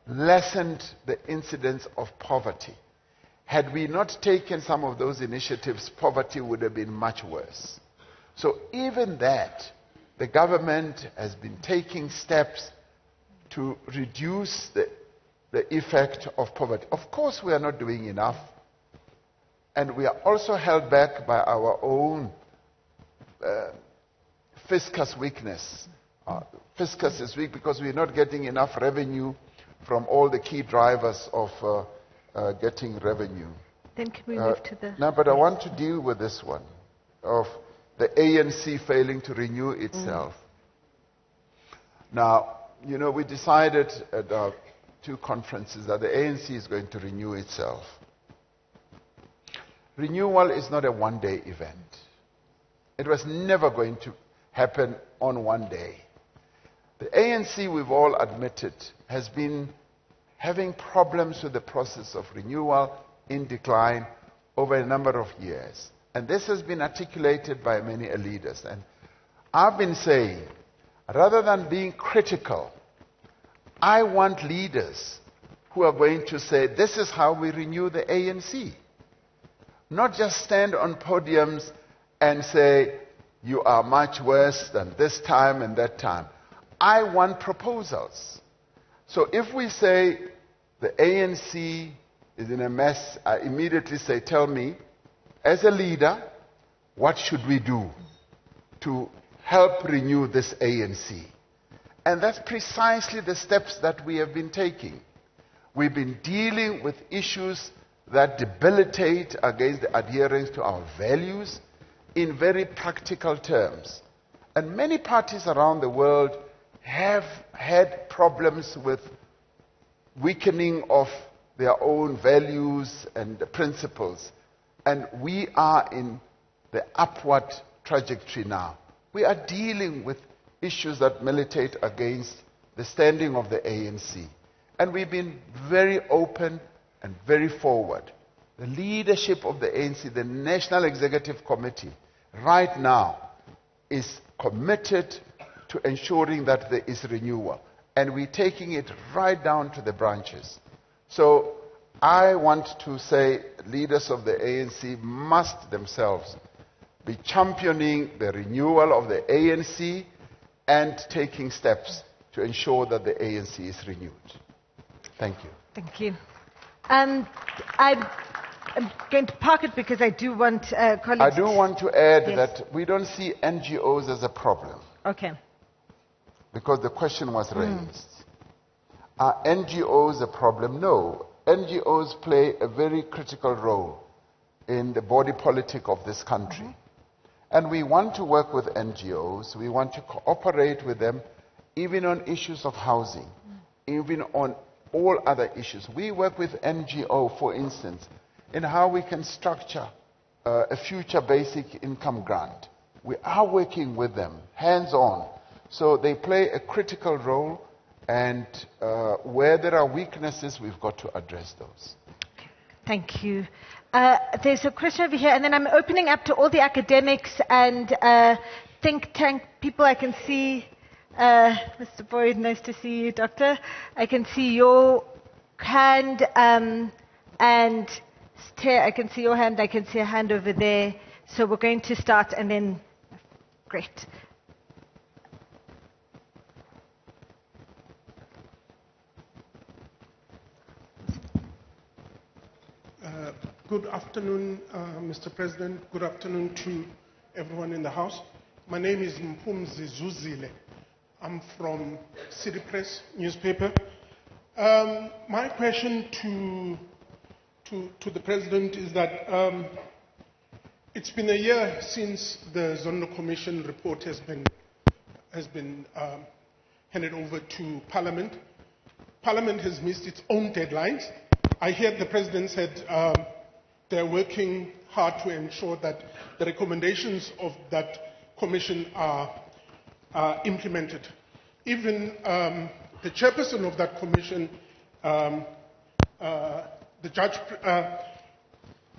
[SPEAKER 1] lessened the incidence of poverty. Had we not taken some of those initiatives, poverty would have been much worse. So even that, the government has been taking steps to reduce the effect of poverty. Of course, we are not doing enough. And we are also held back by our own fiscus weakness. Fiscus is weak because we are not getting enough revenue from all the key drivers of getting revenue.
[SPEAKER 2] Then can we move to the...
[SPEAKER 1] No, but I want to deal with this one, of the ANC failing to renew itself. Now, you know, we decided at our 2 conferences that the ANC is going to renew itself. Renewal is not a one-day event. It was never going to happen on one day. The ANC, we've all admitted, has been having problems with the process of renewal in decline over a number of years. And this has been articulated by many leaders. And I've been saying, rather than being critical, I want leaders who are going to say, this is how we renew the ANC. Not just stand on podiums and say, you are much worse than this time and that time. I want proposals. So if we say the ANC is in a mess, I immediately say, tell me, as a leader, what should we do to help renew this ANC? And that's precisely the steps that we have been taking. We've been dealing with issues that debilitate against the adherence to our values in very practical terms. And many parties around the world have had problems with weakening of their own values and principles. And we are in the upward trajectory now. We are dealing with issues that militate against the standing of the ANC. And we've been very open and very forward. The leadership of the ANC, the National Executive Committee, right now is committed to ensuring that there is renewal. And we're taking it right down to the branches. So I want to say leaders of the ANC must themselves be championing the renewal of the ANC and taking steps to ensure that the ANC is renewed. Thank you.
[SPEAKER 2] Thank you. I'm going to park it because I do want colleagues...
[SPEAKER 1] I do want to add that we don't see NGOs as a problem.
[SPEAKER 2] Okay.
[SPEAKER 1] Because the question was raised. Are NGOs a problem? No. NGOs play a very critical role in the body politic of this country. And we want to work with NGOs. We want to cooperate with them even on issues of housing, even on all other issues. We work with NGO, for instance, in how we can structure a future basic income grant. We are working with them, hands-on. So they play a critical role, and where there are weaknesses, we've got to address those.
[SPEAKER 2] Thank you. There's a question over here, and then I'm opening up to all the academics and think tank people. I can see Mr. Boyd, nice to see you, Doctor. I can see your hand, and I can see your hand. I can see a hand over there. So we're going to start, and then, great.
[SPEAKER 7] Good afternoon, Mr. President. Good afternoon to everyone in the House. My name is Mpumzi Zuzile. I'm from City Press newspaper. My question to the President is that it's been a year since the Zondo Commission report has been handed over to Parliament. Parliament has missed its own deadlines. I hear the President said they're working hard to ensure that the recommendations of that commission are implemented. Even the chairperson of that commission,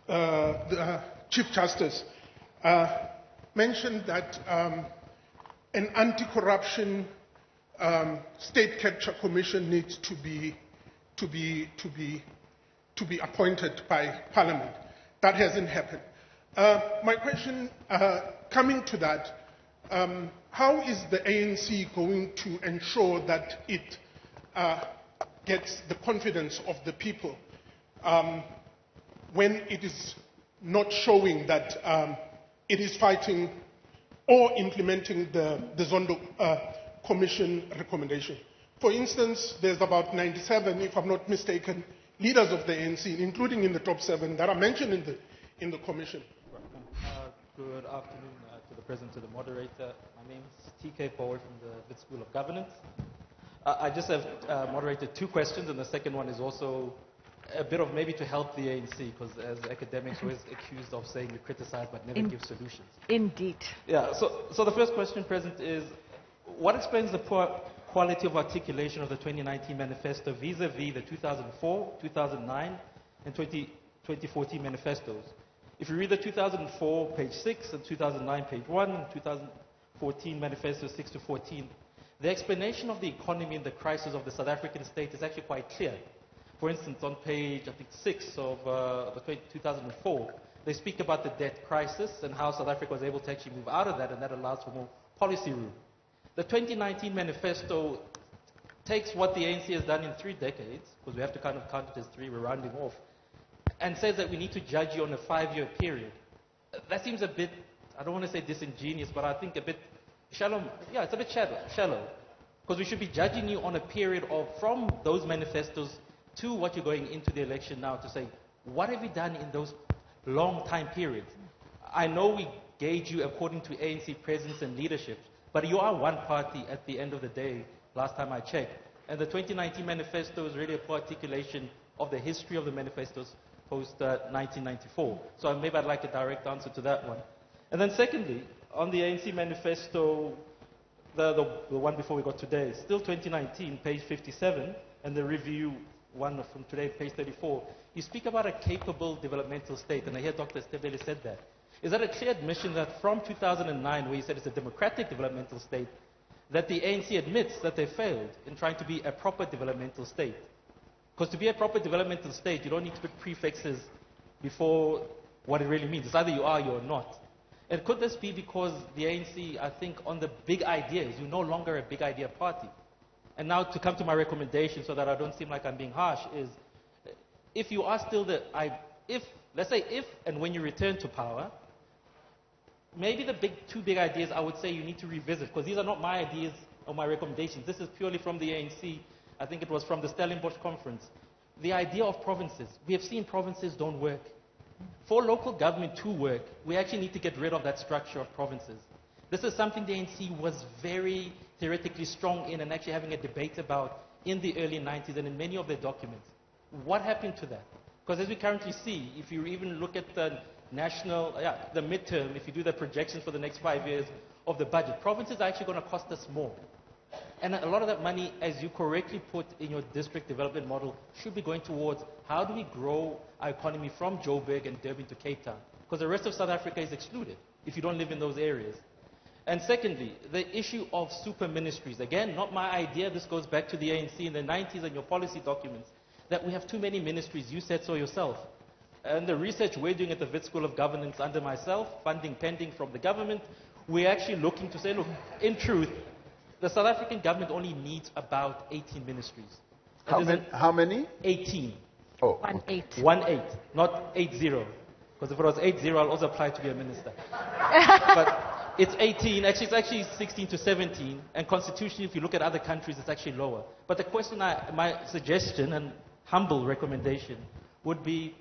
[SPEAKER 7] the Chief Justice, mentioned that an anti-corruption state capture commission needs to be appointed by Parliament. That hasn't happened. My question, coming to that, how is the ANC going to ensure that it gets the confidence of the people when it is not showing that it is fighting or implementing the Zondo Commission recommendation? For instance, there's about 97, if I'm not mistaken, leaders of the ANC, including in the top 7, that are mentioned in the Commission.
[SPEAKER 8] Good afternoon to the President, to the moderator. My name is TK Paul from the Wits School of Governance. I just have moderated 2 questions, and the second one is also a bit of maybe to help the ANC, because as academics we're always accused of saying we criticize but never give solutions. Indeed. Yeah, so the first question, President, is what explains the poor quality of articulation of the 2019 manifesto vis-a-vis the 2004, 2009, and 2014 manifestos? If you read the 2004, page 6, and 2009, page 1, and 2014 manifesto 6 to 14, the explanation of the economy and the crisis of the South African state is actually quite clear. For instance, on page, I think, 6 of the 2004, they speak about the debt crisis and how South Africa was able to actually move out of that, and that allows for more policy room. The 2019 manifesto takes what the ANC has done in 3 decades, because we have to kind of count it as 3, we're rounding off, and says that we need to judge you on a 5-year period. That seems a bit, I don't want to say disingenuous, but I think a bit shallow. Yeah, it's a bit shallow. Because we should be judging you on a period of, from those manifestos to what you're going into the election now, to say, what have you done in those long time periods? I know we gauge you according to ANC presence and leadership, but you are one party at the end of the day, last time I checked. And the 2019 manifesto is really a poor articulation of the history of the manifestos post-1994. So maybe I'd like a direct answer to that one. And then secondly, on the ANC manifesto, the one before we got today, still 2019, page 57, and the review one from today, page 34, you speak about a capable developmental state, and I hear Dr. Stebele said that. Is that a clear admission that from 2009, where you said it's a democratic developmental state, that the ANC admits that they failed in trying to be a proper developmental state? Because to be a proper developmental state, you don't need to put prefixes before what it really means. It's either you are or you're not. And could this be because the ANC, I think, on the big ideas, you're no longer a big idea party? And now to come to my recommendation, so that I don't seem like I'm being harsh, is if you are still let's say if and when you return to power, maybe the 2 big ideas I would say you need to revisit, because these are not my ideas or my recommendations. This is purely from the ANC. I think it was from the Stellenbosch conference. The idea of provinces. We have seen provinces don't work. For local government to work, we actually need to get rid of that structure of provinces. This is something the ANC was very theoretically strong in and actually having a debate about in the early 90s and in many of their documents. What happened to that? Because as we currently see, if you even look at the the midterm, if you do the projections for the next 5 years of the budget, provinces are actually going to cost us more. And a lot of that money, as you correctly put in your district development model, should be going towards how do we grow our economy from Joburg and Durban to Cape Town? Because the rest of South Africa is excluded if you don't live in those areas. And secondly, the issue of super ministries. Again, not my idea. This goes back to the ANC in the 90s and your policy documents, that we have too many ministries. You said so yourself. And the research we're doing at the Wits School of Governance under myself, funding pending from the government, we're actually looking to say, look, in truth, the South African government only needs about 18 ministries.
[SPEAKER 1] How many?
[SPEAKER 8] 18.
[SPEAKER 1] Oh.
[SPEAKER 2] 18.
[SPEAKER 8] 18, not 80. Because if it was 80, I'll also apply to be a minister. But it's 18. Actually, it's actually 16 to 17. And constitutionally, if you look at other countries, it's actually lower. But the question, my suggestion and humble recommendation would be,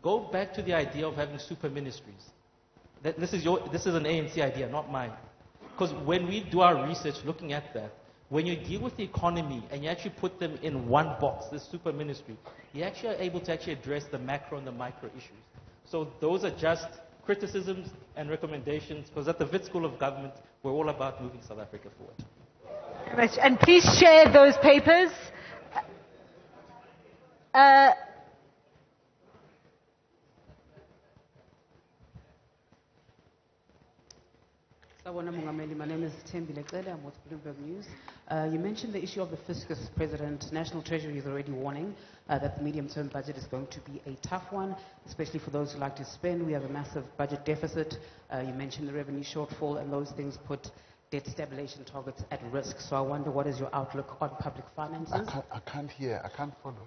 [SPEAKER 8] go back to the idea of having super ministries. This is an ANC idea, not mine. Because when we do our research looking at that, when you deal with the economy and you actually put them in one box, this super ministry, you actually are able to actually address the macro and the micro issues. So those are just criticisms and recommendations, because at the Wits School of Government, we're all about moving South Africa forward.
[SPEAKER 2] Very much. And please share those papers.
[SPEAKER 9] Umongameli, my name is Zethu. I'm with Bloomberg News. You mentioned the issue of the fiscus, President. National Treasury is already warning that the medium-term budget is going to be a tough one, especially for those who like to spend. We have a massive budget deficit. You mentioned the revenue shortfall, and those things put debt stabilization targets at risk. So I wonder, what is your outlook on public finances?
[SPEAKER 1] I can't hear. I can't follow.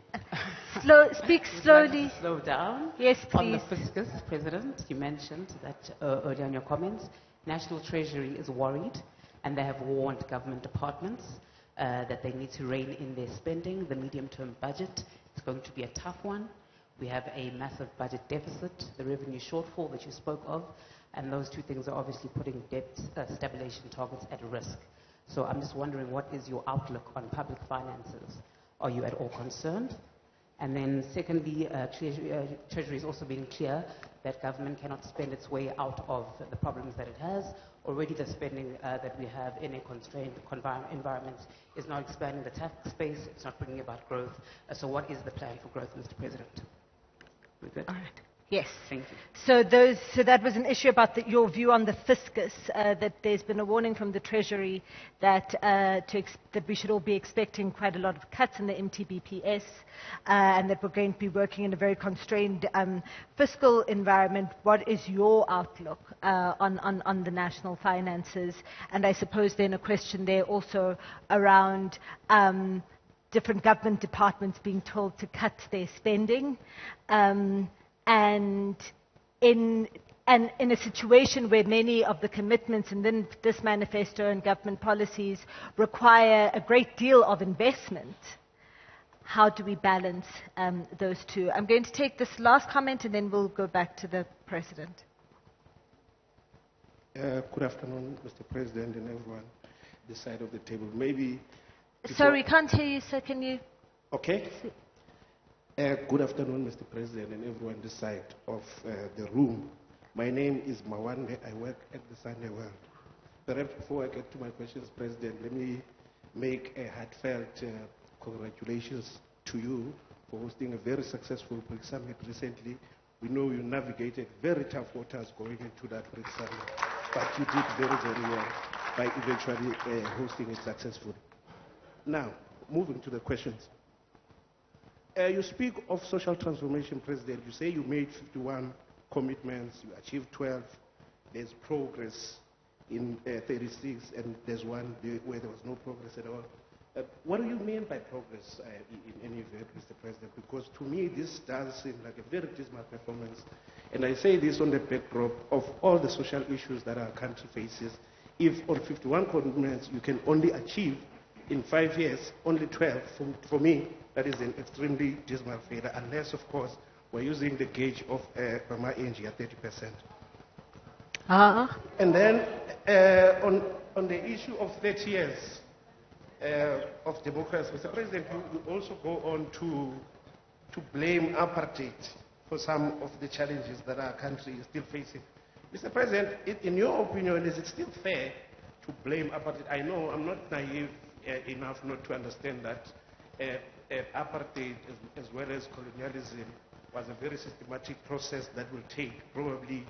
[SPEAKER 2] Speak slowly.
[SPEAKER 9] Like slow down.
[SPEAKER 2] Yes, please.
[SPEAKER 9] On the fiscus, President, you mentioned that earlier in your comments. National Treasury is worried, and they have warned government departments that they need to rein in their spending. The medium-term budget is going to be a tough one. We have a massive budget deficit, the revenue shortfall that you spoke of, and those two things are obviously putting debt stabilization targets at risk. So I'm just wondering, what is your outlook on public finances? Are you at all concerned? And then secondly, Treasury is also being clear that government cannot spend its way out of the problems that it has. Already the spending that we have in a constrained environment is not expanding the tax base, it's not bringing about growth. So what is the plan for growth, Mr. President? We good?
[SPEAKER 2] All right. Yes.
[SPEAKER 9] Thank you.
[SPEAKER 2] So that was an issue about your view on the fiscus, that there's been a warning from the Treasury that that we should all be expecting quite a lot of cuts in the MTBPS, and that we're going to be working in a very constrained fiscal environment. What is your outlook on the national finances? And I suppose then a question there also around different government departments being told to cut their spending. And in a situation where many of the commitments in this manifesto and government policies require a great deal of investment, how do we balance those two? I'm going to take this last comment and then we'll go back to the President.
[SPEAKER 7] Good afternoon, Mr. President and everyone this side of the table. Maybe...
[SPEAKER 2] Sorry, can't hear you, sir. Can you...
[SPEAKER 7] Okay. Good afternoon, Mr. President, and everyone this side of the room. My name is Mawande. I work at the Sunday World. Perhaps before I get to my questions, President, let me make a heartfelt congratulations to you for hosting a very successful BRICS summit recently. We know you navigated very tough waters going into that BRICS summit, but you did very, very well by eventually hosting it successfully. Now, moving to the questions. You speak of social transformation, President. You say you made 51 commitments, you achieved 12. There's progress in 36, and there's one where there was no progress at all. What do you mean by progress in any event, Mr. President? Because to me, this does seem like a very dismal performance. And I say this on the backdrop of all the social issues that our country faces. If on 51 commitments you can only achieve in 5 years only 12, for me, that is an extremely dismal failure, unless, of course, we're using the gauge of Fumana Iindaba at 30%. And then on the issue of 30 years of democracy, Mr. President, you also go on to blame apartheid for some of the challenges that our country is still facing. Mr. President, in your opinion, is it still fair to blame apartheid? I know I'm not naive enough not to understand that apartheid as well as colonialism was a very systematic process that will take probably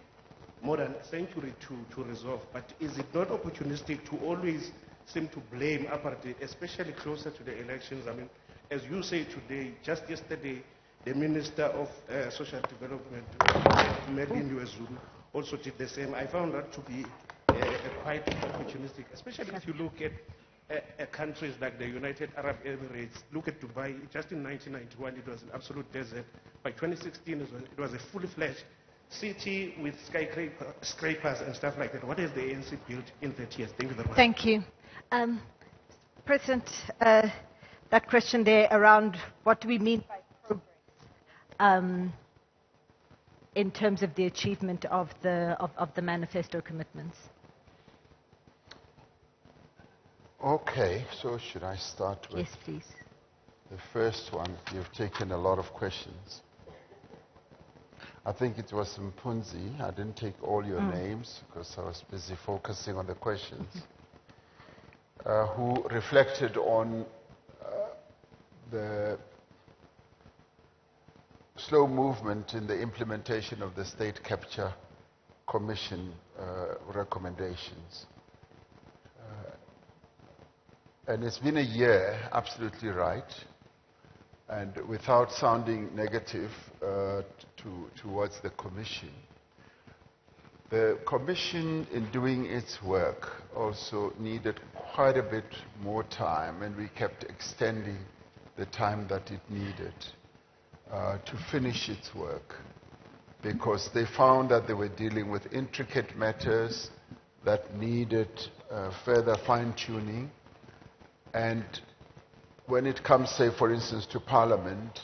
[SPEAKER 7] more than a century to resolve. But is it not opportunistic to always seem to blame apartheid, especially closer to the elections? I mean, as you say today, just yesterday, the Minister of Social Development, Merlin Zulu, also did the same. I found that to be quite opportunistic, especially if you look at countries like the United Arab Emirates. Look at Dubai. Just in 1991, it was an absolute desert. By 2016, it was a fully fledged city with skyscrapers and stuff like that. What has the ANC built in 30 years? Thank you very much.
[SPEAKER 2] Thank you. President, that question there around what do we mean by progress in terms of the achievement of the manifesto commitments?
[SPEAKER 1] Okay, so should I start with...
[SPEAKER 2] Yes, please.
[SPEAKER 1] The first one? You've taken a lot of questions. I think it was Mpunzi. I didn't take all your names because I was busy focusing on the questions. Who reflected on the slow movement in the implementation of the State Capture Commission recommendations. And it's been a year, absolutely right, and without sounding negative towards the Commission. The Commission, in doing its work, also needed quite a bit more time, and we kept extending the time that it needed to finish its work, because they found that they were dealing with intricate matters that needed further fine-tuning. And when it comes, say, for instance, to Parliament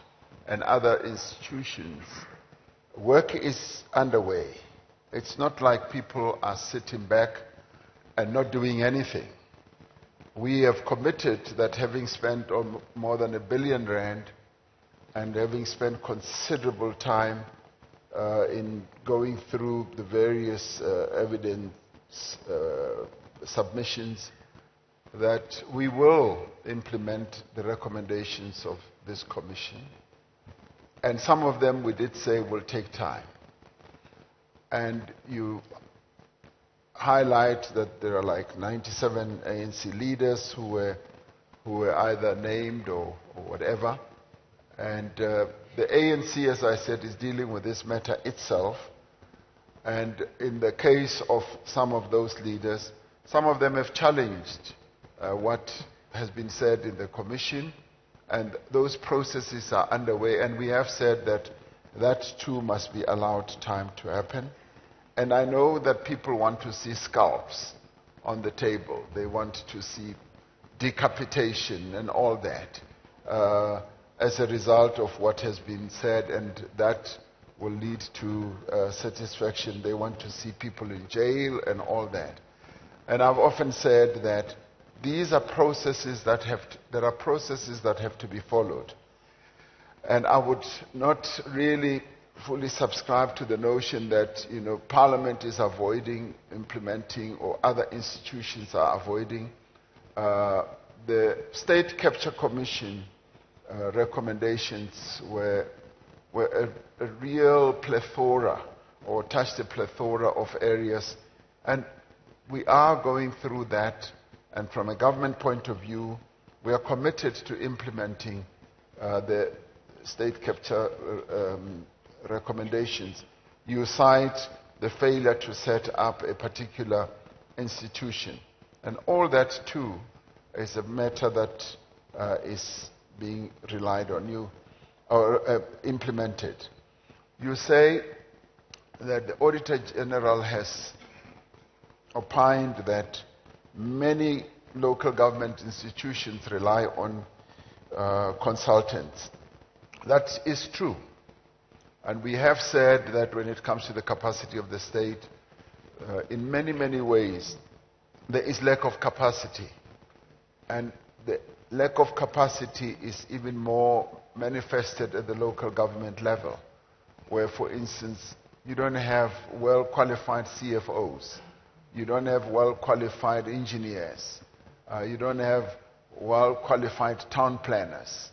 [SPEAKER 1] and other institutions, work is underway. It's not like people are sitting back and not doing anything. We have committed that, having spent more than R1 billion and having spent considerable time in going through the various evidence submissions, that we will implement the recommendations of this Commission. And some of them, we did say, will take time. And you highlight that there are like 97 ANC leaders who were either named or whatever. And the ANC, as I said, is dealing with this matter itself. And in the case of some of those leaders, some of them have challenged what has been said in the Commission, and those processes are underway, and we have said that that too must be allowed time to happen. And I know that people want to see scalps on the table. They want to see decapitation and all that as a result of what has been said, and that will lead to satisfaction. They want to see people in jail and all that. And I've often said that these are processes that have to be followed. And I would not really fully subscribe to the notion that, Parliament is avoiding implementing or other institutions are avoiding. The State Capture Commission recommendations were a real plethora, or touched a plethora of areas, and we are going through that. And from a government point of view, we are committed to implementing the State Capture recommendations. You cite the failure to set up a particular institution. And all that too is a matter that is being relied on or implemented. You say that the Auditor General has opined that many local government institutions rely on consultants. That is true. And we have said that when it comes to the capacity of the state, in many, many ways, there is lack of capacity. And the lack of capacity is even more manifested at the local government level, where, for instance, you don't have well-qualified CFOs. You don't have well-qualified engineers. You don't have well-qualified town planners.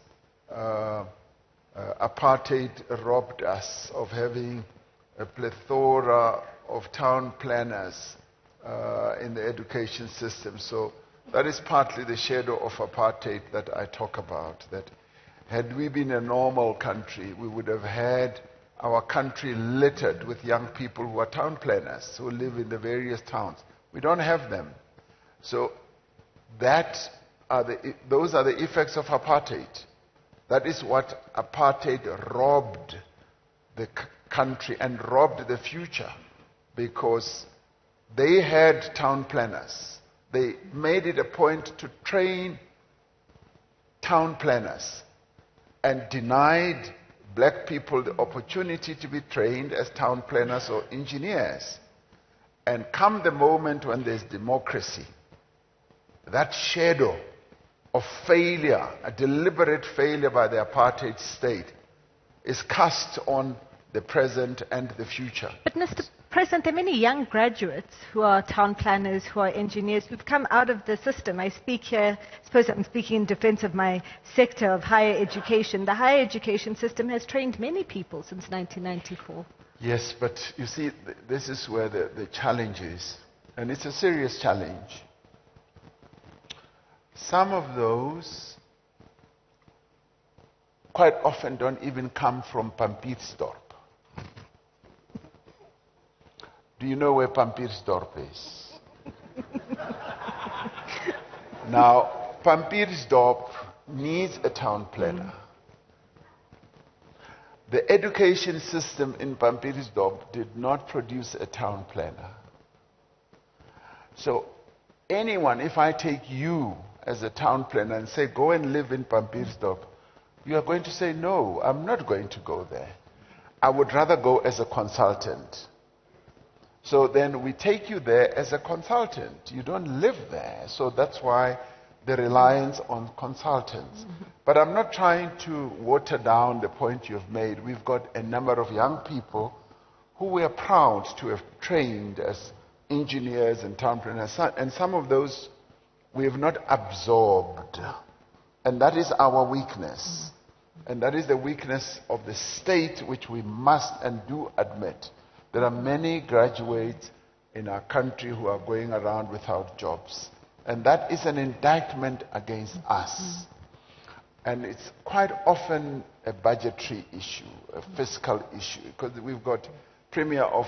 [SPEAKER 1] Apartheid robbed us of having a plethora of town planners in the education system. So that is partly the shadow of apartheid that I talk about, that had we been a normal country, we would have had our country littered with young people who are town planners, who live in the various towns. We don't have them. So those are the effects of apartheid. That is what apartheid robbed the country and robbed the future, because they had town planners. They made it a point to train town planners and denied black people the opportunity to be trained as town planners or engineers. And come the moment when there's democracy, that shadow of failure, a deliberate failure by the apartheid state, is cast on the present and the future.
[SPEAKER 2] But Mr. President, there are many young graduates who are town planners, who are engineers, who've come out of the system. I speak here, I suppose I'm speaking in defense of my sector of higher education. The higher education system has trained many people since 1994.
[SPEAKER 1] Yes, but you see, this is where the challenge is, and it's a serious challenge. Some of those quite often don't even come from Pampirsdorp. Do you know where Pampirsdorp is? Now, Pampirsdorp needs a town planner. The education system in Pampirsdorp did not produce a town planner. So, anyone, if I take you as a town planner and say, go and live in Pampirsdorp, you are going to say, no, I'm not going to go there. I would rather go as a consultant. So then we take you there as a consultant. You don't live there. So that's why the reliance on consultants. But I'm not trying to water down the point you've made. We've got a number of young people who we are proud to have trained as engineers and town planners. And some of those we have not absorbed. And that is our weakness. And that is the weakness of the state, which we must and do admit. There are many graduates in our country who are going around without jobs. And that is an indictment against us. And it's quite often a budgetary issue, a fiscal issue. Because we've got Premier of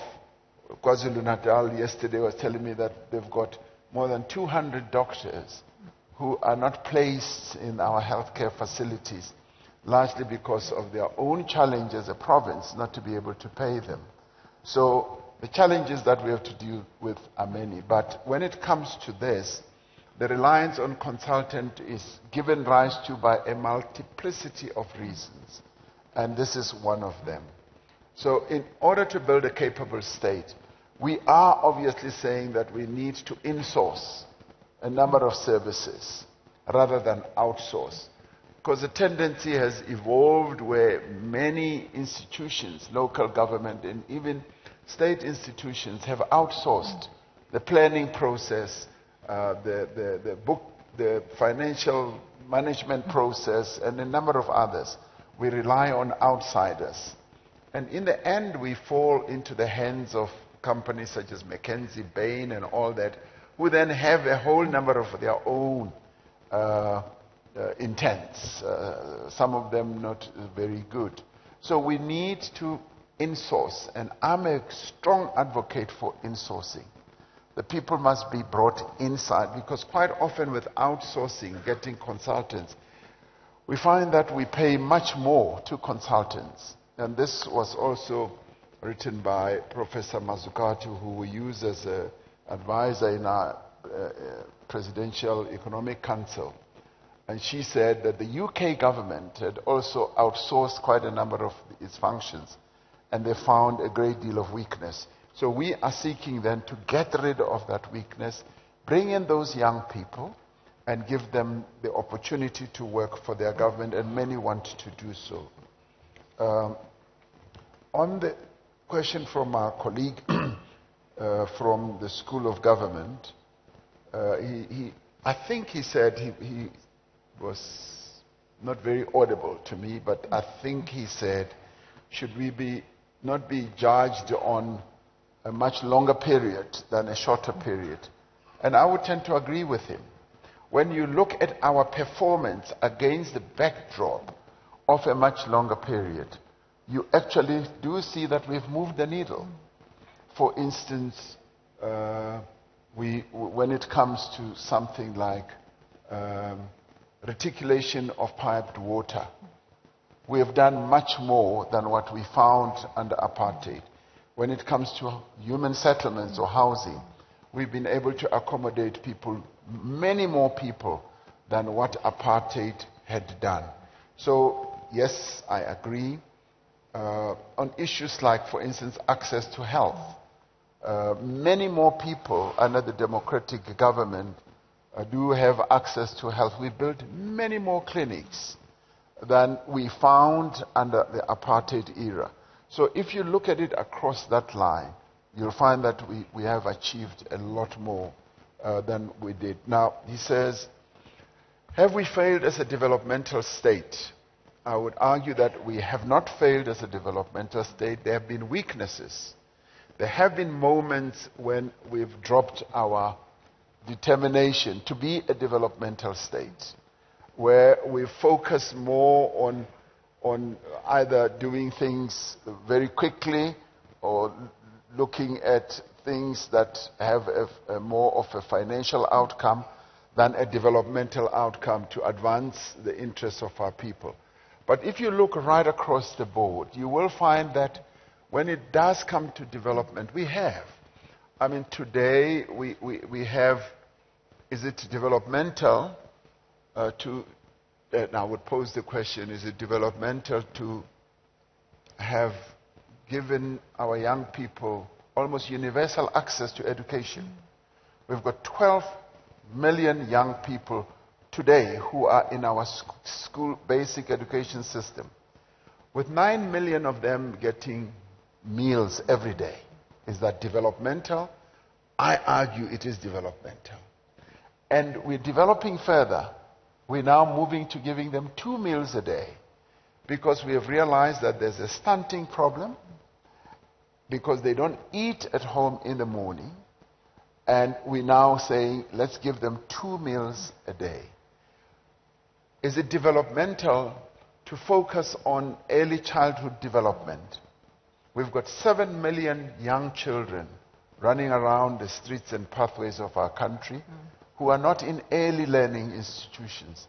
[SPEAKER 1] KwaZulu-Natal yesterday was telling me that they've got more than 200 doctors who are not placed in our healthcare facilities, largely because of their own challenge as a province not to be able to pay them. So the challenges that we have to deal with are many. But when it comes to this, the reliance on consultant is given rise to by a multiplicity of reasons. And this is one of them. So in order to build a capable state, we are obviously saying that we need to insource a number of services rather than outsource. Because the tendency has evolved where many institutions, local government and even state institutions have outsourced the planning process, the financial management process, and a number of others. We rely on outsiders. And in the end, we fall into the hands of companies such as Mackenzie, Bain, and all that, who then have a whole number of their own intents, some of them not very good. So we need to insource, and I'm a strong advocate for insourcing. The people must be brought inside, because quite often with outsourcing, getting consultants, we find that we pay much more to consultants. And this was also written by Professor Mazukatu, who we use as an advisor in our Presidential Economic Council. And she said that the UK government had also outsourced quite a number of its functions, and they found a great deal of weakness. So we are seeking then to get rid of that weakness, bring in those young people, and give them the opportunity to work for their government, and many want to do so. On the question from our colleague from the School of Government, I think he said he was not very audible to me, but I think he said, should we not be judged on a much longer period than a shorter period? And I would tend to agree with him. When you look at our performance against the backdrop of a much longer period, you actually do see that we've moved the needle. For instance, when it comes to something like reticulation of piped water, we have done much more than what we found under apartheid. When it comes to human settlements or housing, we've been able to accommodate people, many more people than what apartheid had done. So, yes, I agree. On issues like, for instance, access to health, many more people under the democratic government do have access to health. We built many more clinics than we found under the apartheid era. So if you look at it across that line, you'll find that we have achieved a lot more than we did. Now, he says, have we failed as a developmental state? I would argue that we have not failed as a developmental state. There have been weaknesses. There have been moments when we've dropped our determination to be a developmental state, where we focus more on either doing things very quickly or looking at things that have a more of a financial outcome than a developmental outcome to advance the interests of our people. But if you look right across the board, you will find that when it does come to development, we have. I mean, today we have, is it developmental and I would pose the question, is it developmental to have given our young people almost universal access to education? We've got 12 million young people today who are in our school basic education system, with 9 million of them getting meals every day. Is that developmental? I argue it is developmental. And we're developing further. We're now moving to giving them 2 meals a day, because we have realized that there's a stunting problem, because they don't eat at home in the morning. And we're now saying, let's give them 2 meals a day. Is it developmental to focus on early childhood development? We've got 7 million young children running around the streets and pathways of our country who are not in early learning institutions.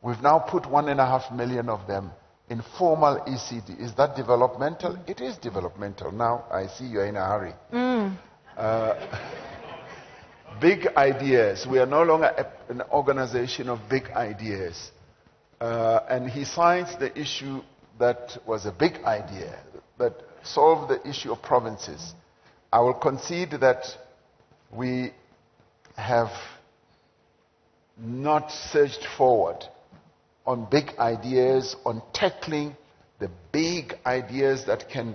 [SPEAKER 1] We've now put 1.5 million of them in formal ECD. Is that developmental? It is developmental. Now, I see you're in a hurry. Big ideas. We are no longer an organization of big ideas. And he cites the issue that was a big idea, that solved the issue of provinces. I will concede that we have not surged forward on big ideas, on tackling the big ideas that can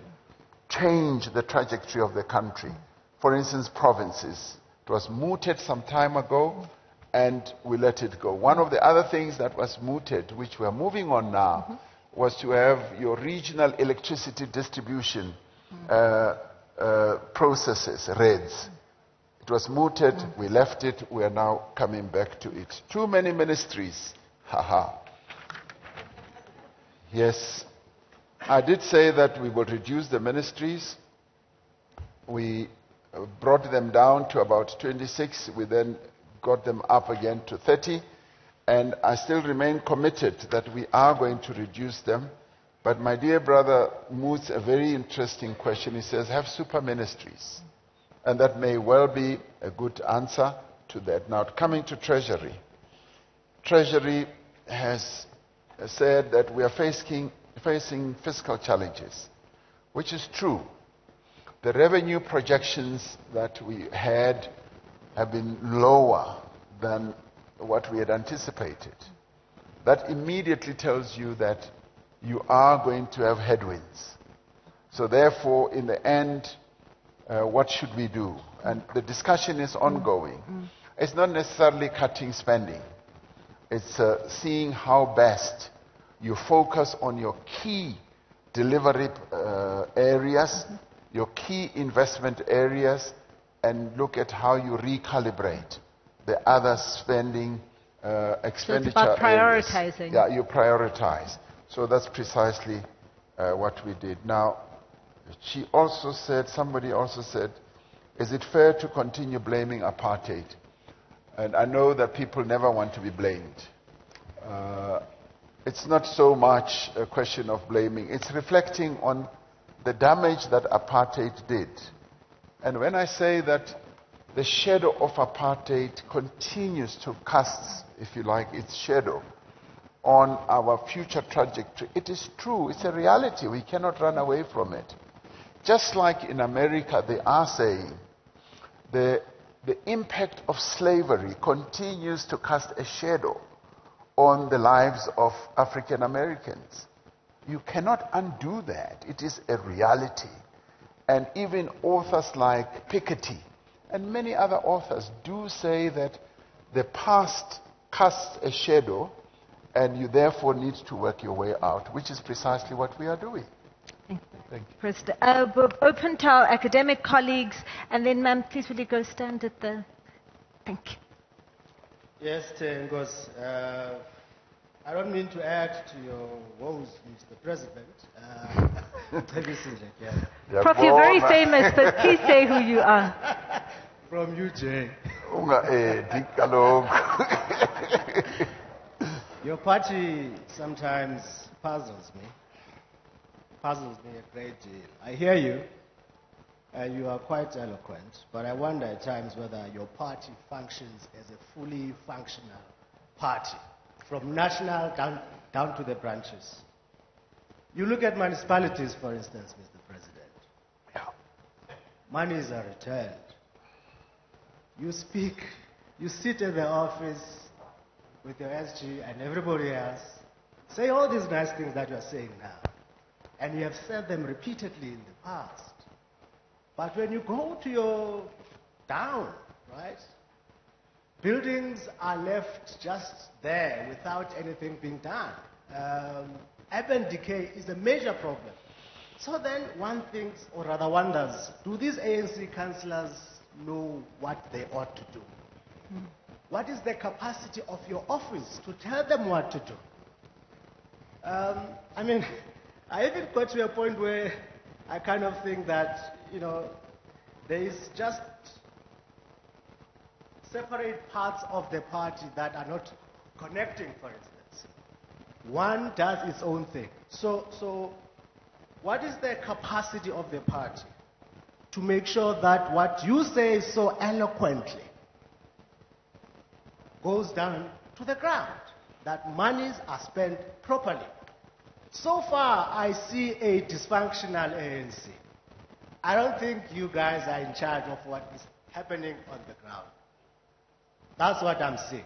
[SPEAKER 1] change the trajectory of the country. For instance, provinces. It was mooted some time ago, and we let it go. One of the other things that was mooted, which we are moving on now, was to have your regional electricity distribution processes, REDs. It was mooted, we left it, we are now coming back to it. Too many ministries. Haha. Yes, I did say that we would reduce the ministries. We brought them down to about 26. We then got them up again to 30. And I still remain committed that we are going to reduce them. But my dear brother moots a very interesting question. He says, have super ministries. And that may well be a good answer to that. Now, coming to Treasury. Treasury has said that we are facing fiscal challenges, which is true. The revenue projections that we had have been lower than what we had anticipated. That immediately tells you that you are going to have headwinds. So therefore, in the end, what should we do? And the discussion is ongoing. It's not necessarily cutting spending. It's seeing how best you focus on your key delivery areas, your key investment areas, and look at how you recalibrate the other spending expenditure.
[SPEAKER 2] So it's about prioritizing.
[SPEAKER 1] Areas. Yeah, you prioritize. So that's precisely what we did. Now, she also said, somebody also said, is it fair to continue blaming apartheid? And I know that people never want to be blamed. It's not so much a question of blaming. It's reflecting on the damage that apartheid did. And when I say that the shadow of apartheid continues to cast, if you like, its shadow on our future trajectory, it is true. It's a reality. We cannot run away from it. Just like in America, they are saying the impact of slavery continues to cast a shadow on the lives of African Americans. You cannot undo that. It is a reality. And even authors like Piketty and many other authors do say that the past casts a shadow and you therefore need to work your way out, which is precisely what we are doing.
[SPEAKER 2] Thank you. President. We'll open to our academic colleagues, and then, ma'am, please will you go stand at the... Thank you.
[SPEAKER 10] Yes, Tengos. I don't mean to add to your woes, Mr. President.
[SPEAKER 2] Prof, you're very famous, but please say who you are.
[SPEAKER 10] From UJ. Your party sometimes puzzles me a great deal. I hear you, and you are quite eloquent, but I wonder at times whether your party functions as a fully functional party, from national down to the branches. You look at municipalities, for instance, Mr. President. Monies are returned. You speak, you sit in the office with your SG and everybody else, say all these nice things that you are saying now. And you have said them repeatedly in the past. But when you go to your town, right, buildings are left just there without anything being done. Urban decay is a major problem. So then one thinks, or rather wonders, do these ANC councillors know what they ought to do? What is the capacity of your office to tell them what to do? I mean, I even got to a point where I kind of think that, you know, there is just separate parts of the party that are not connecting, for instance. One does its own thing. So what is the capacity of the party to make sure that what you say so eloquently goes down to the ground, that monies are spent properly? So far, I see a dysfunctional ANC. I don't think you guys are in charge of what is happening on the ground. That's what I'm seeing.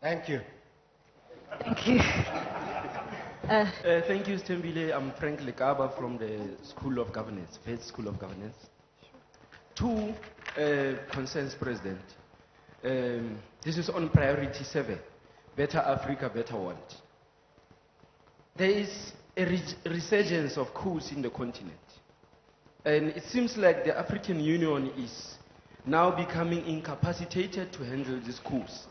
[SPEAKER 10] Thank you.
[SPEAKER 2] Thank you.
[SPEAKER 11] Thank you, Stembile. I'm Frank Lekaba from the School of Governance, Zethu School of Governance. Two concerns, President. This is on priority 7, Better Africa, Better World. There is a resurgence of coups in the continent. And it seems like the African Union is now becoming incapacitated to handle these coups.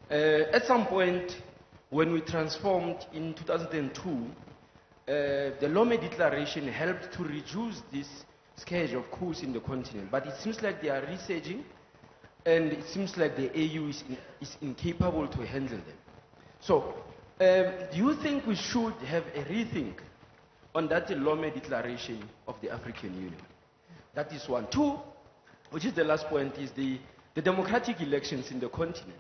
[SPEAKER 11] At some point, when we transformed in 2002, the Lome Declaration helped to reduce this scourge of coups in the continent. But it seems like they are resurging, and it seems like the AU is incapable to handle them. So, do you think we should have a rethink on that Lome Declaration of the African Union? That is one. Two, which is the last point, is the democratic elections in the continent.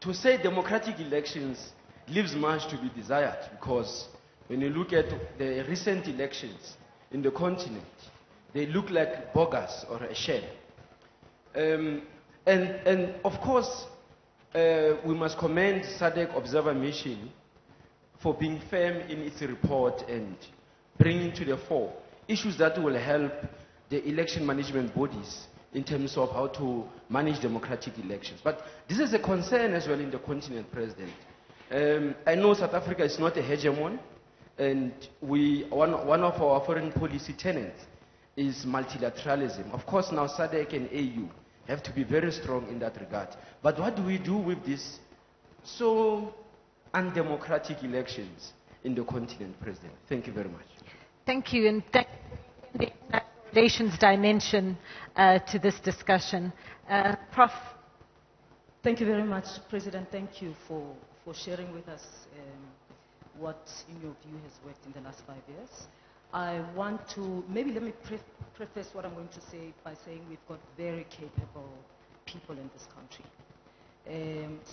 [SPEAKER 11] To say democratic elections leaves much to be desired, because when you look at the recent elections in the continent, they look like bogus or a shell. And of course, we must commend SADC Observer Mission for being firm in its report and bringing to the fore issues that will help the election management bodies in terms of how to manage democratic elections. But this is a concern as well in the continent, President. I know South Africa is not a hegemon, and one of our foreign policy tenets is multilateralism. Of course, now SADC and AU have to be very strong in that regard. But what do we do with these so undemocratic elections in the continent, President? Thank you very much.
[SPEAKER 2] Thank you, and thank you for the relations dimension to this discussion. Prof.
[SPEAKER 12] Thank you very much, President. Thank you for sharing with us what, in your view, has worked in the last 5 years. I want to, maybe let me preface what I'm going to say by saying we've got very capable people in this country.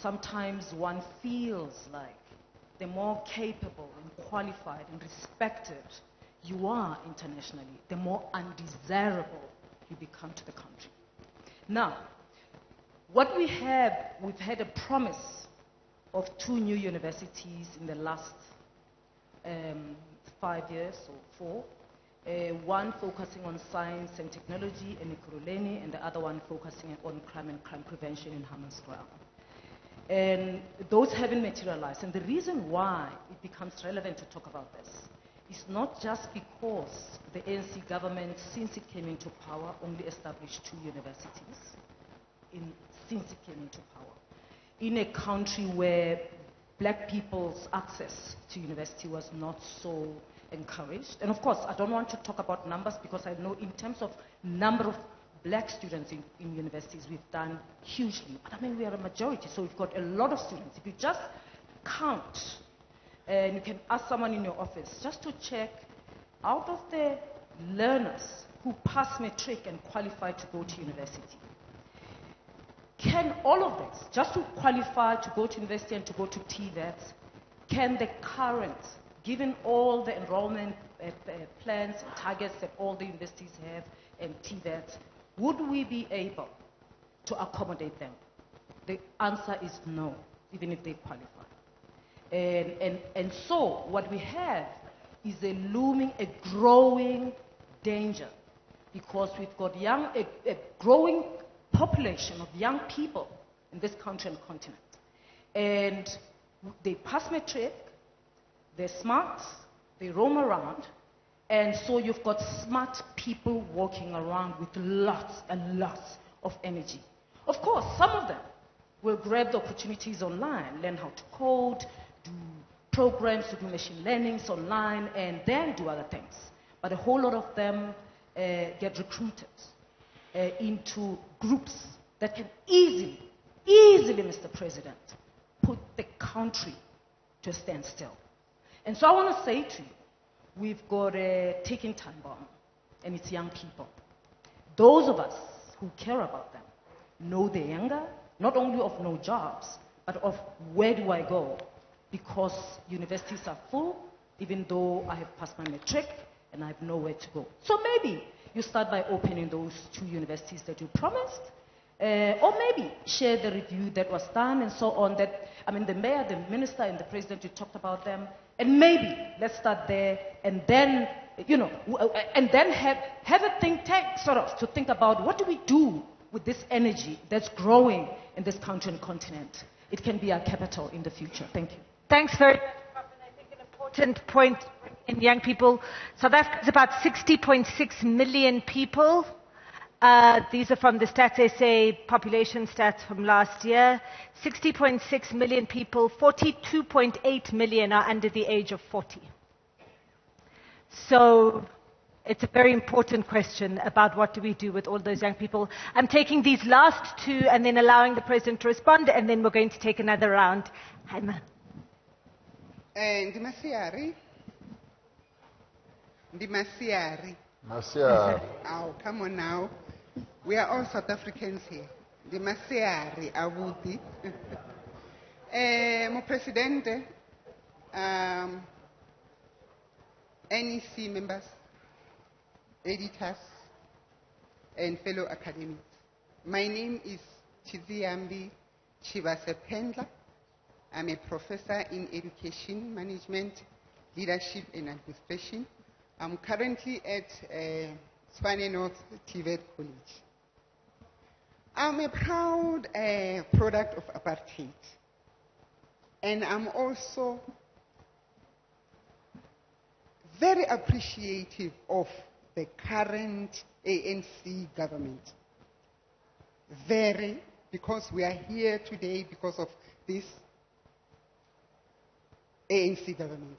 [SPEAKER 12] Sometimes one feels like the more capable and qualified and respected you are internationally, the more undesirable you become to the country. Now, what we've had a promise of 2 new universities in the last 5 years or 4. One focusing on science and technology in Ekurhuleni, and the other one focusing on crime and crime prevention in Hammanskraal. And those haven't materialized. And the reason why it becomes relevant to talk about this is not just because the ANC government, since it came into power, only established 2 universities since it came into power. In a country where black people's access to university was not so encouraged. And of course, I don't want to talk about numbers because I know in terms of number of black students in universities, we've done hugely. But I mean, we are a majority, so we've got a lot of students. If you just count, and you can ask someone in your office just to check, out of the learners who pass matric and qualify to go to university, can all of this, just to qualify to go to university and to go to TVET, can the current, given all the enrollment plans and targets that all the universities have and TVET, would we be able to accommodate them? The answer is no, even if they qualify. And so what we have is a looming, a growing danger, because we've got a growing population of young people in this country and continent. And they pass matric, they're smart, they roam around, and so you've got smart people walking around with lots and lots of energy. Of course, some of them will grab the opportunities online, learn how to code, do programs, to do machine learnings online, and then do other things. But a whole lot of them get recruited into groups that can easily, Mr. President, put the country to a standstill. And so I want to say to you, we've got a ticking time bomb, and it's young people. Those of us who care about them know the anger, not only of no jobs, but of where do I go? Because universities are full, even though I have passed my matric and I have nowhere to go. So maybe you start by opening those 2 universities that you promised, or maybe share the review that was done and so on. That, I mean, the mayor, the minister, and the president, you talked about them, and maybe let's start there, and then, you know, and then have a think tank sort of to think about what do we do with this energy that's growing in this country and continent. It can be our capital in the future. Thank you.
[SPEAKER 2] Thanks very much, Prof. And I think an important point in young people. South Africa is about 60.6 million people. These are from the Stats SA population stats from last year. 60.6 million people, 42.8 million are under the age of 40. So it's a very important question about what do we do with all those young people. I'm taking these last 2 and then allowing the President to respond, and then we're going to take another round. Haima.
[SPEAKER 13] Ndimasiari. Oh, come on now. We are all South Africans here. Ndimasiari abuti. Mo Presidente, NEC members, editors, and fellow academics. My name is Chiziyambi Chibasependla. I'm a professor in education management, leadership, and administration. I'm currently at Tshwane North TVET College. I'm a proud product of apartheid, and I'm also very appreciative of the current ANC government. Very, because we are here today because of this ANC government.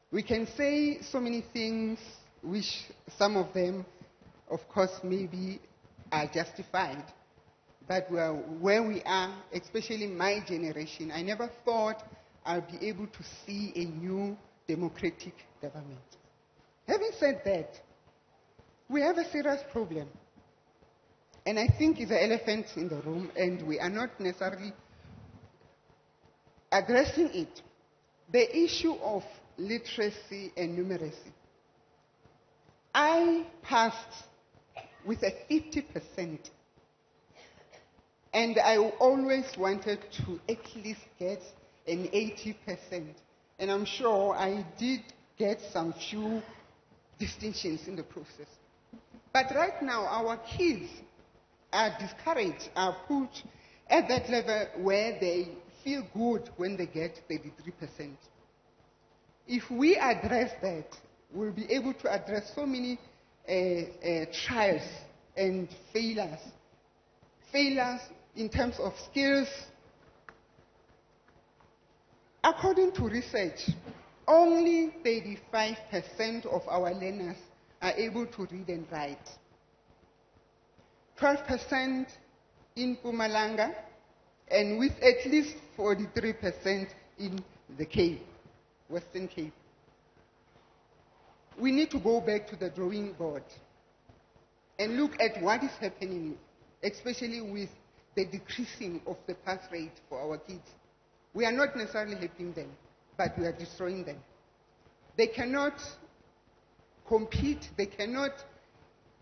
[SPEAKER 13] We can say so many things, which some of them, of course, maybe are justified. But where we are, especially my generation, I never thought I'd be able to see a new democratic government. Having said that, we have a serious problem. And I think it's an elephant in the room, and we are not necessarily addressing it. The issue of literacy and numeracy. I passed with a 50%, and I always wanted to at least get and 80%. And I'm sure I did get some few distinctions in the process. But right now, our kids are discouraged, are put at that level where they feel good when they get 33%. If we address that, we'll be able to address so many trials and failures. Failures in terms of skills. According to research, only 35% of our learners are able to read and write. 12% in Mpumalanga, and with at least 43% in the Cape, Western Cape. We need to go back to the drawing board and look at what is happening, especially with the decreasing of the pass rate for our kids. We are not necessarily helping them, but we are destroying them. They cannot compete, they cannot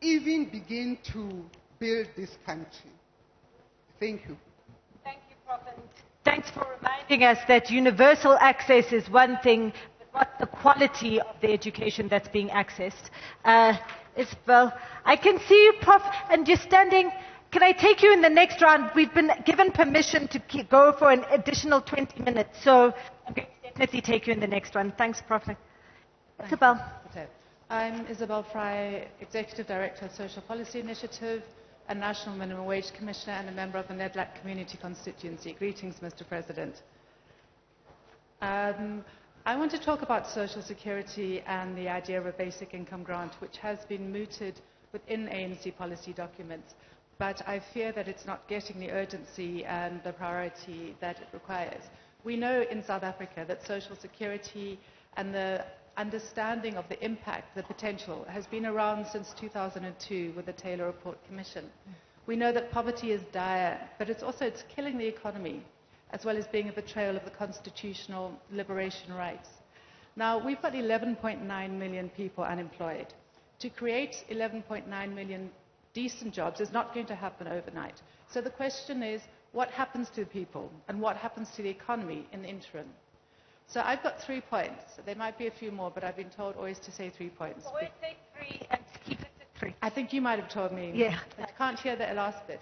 [SPEAKER 13] even begin to build this country. Thank you.
[SPEAKER 2] Thank you, Prof. And thanks for reminding us that universal access is one thing, but what the quality of the education that's being accessed. Isabel, I can see you, Prof, and you're standing. Can I take you in the next round? We've been given permission to go for an additional 20 minutes, so I'm going to definitely take you in the next one. Thanks, Prof. Isabel.
[SPEAKER 4] I'm Isabel Fry, Executive Director of Social Policy Initiative, a National Minimum Wage Commissioner, and a member of the Nedlac Community Constituency. Greetings, Mr. President. I want to talk about social security and the idea of a basic income grant, which has been mooted within ANC policy documents, but I fear that it's not getting the urgency and the priority that it requires. We know in South Africa that social security and the understanding of the impact, the potential, has been around since 2002 with the Taylor Report Commission. We know that poverty is dire, but it's killing the economy, as well as being a betrayal of the constitutional liberation rights. Now, we've got 11.9 million people unemployed. To create 11.9 million decent jobs is not going to happen overnight. So the question is, what happens to people and what happens to the economy in the interim? So I've got 3 points. There might be a few more, but I've been told always to say 3 points.
[SPEAKER 2] Always say 3 and keep it to 3.
[SPEAKER 4] I think you might have told me.
[SPEAKER 2] Yeah.
[SPEAKER 4] I can't hear the last bit.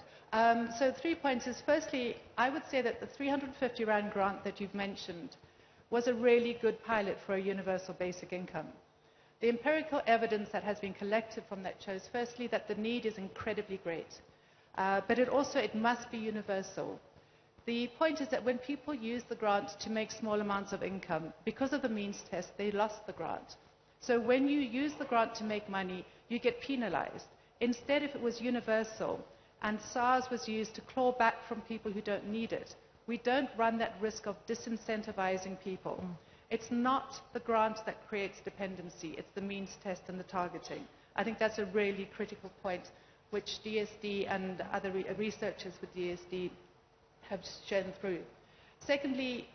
[SPEAKER 4] So 3 points is, firstly, I would say that the 350 Rand grant that you've mentioned was a really good pilot for a universal basic income. The empirical evidence that has been collected from that shows, firstly, that the need is incredibly great, but it must be universal. The point is that when people use the grant to make small amounts of income, because of the means test, they lost the grant. So when you use the grant to make money, you get penalized. Instead, if it was universal and SARS was used to claw back from people who don't need it, we don't run that risk of disincentivizing people. It's not the grant that creates dependency, it's the means test and the targeting. I think that's a really critical point, which DSD and other researchers with DSD have shown through. Secondly,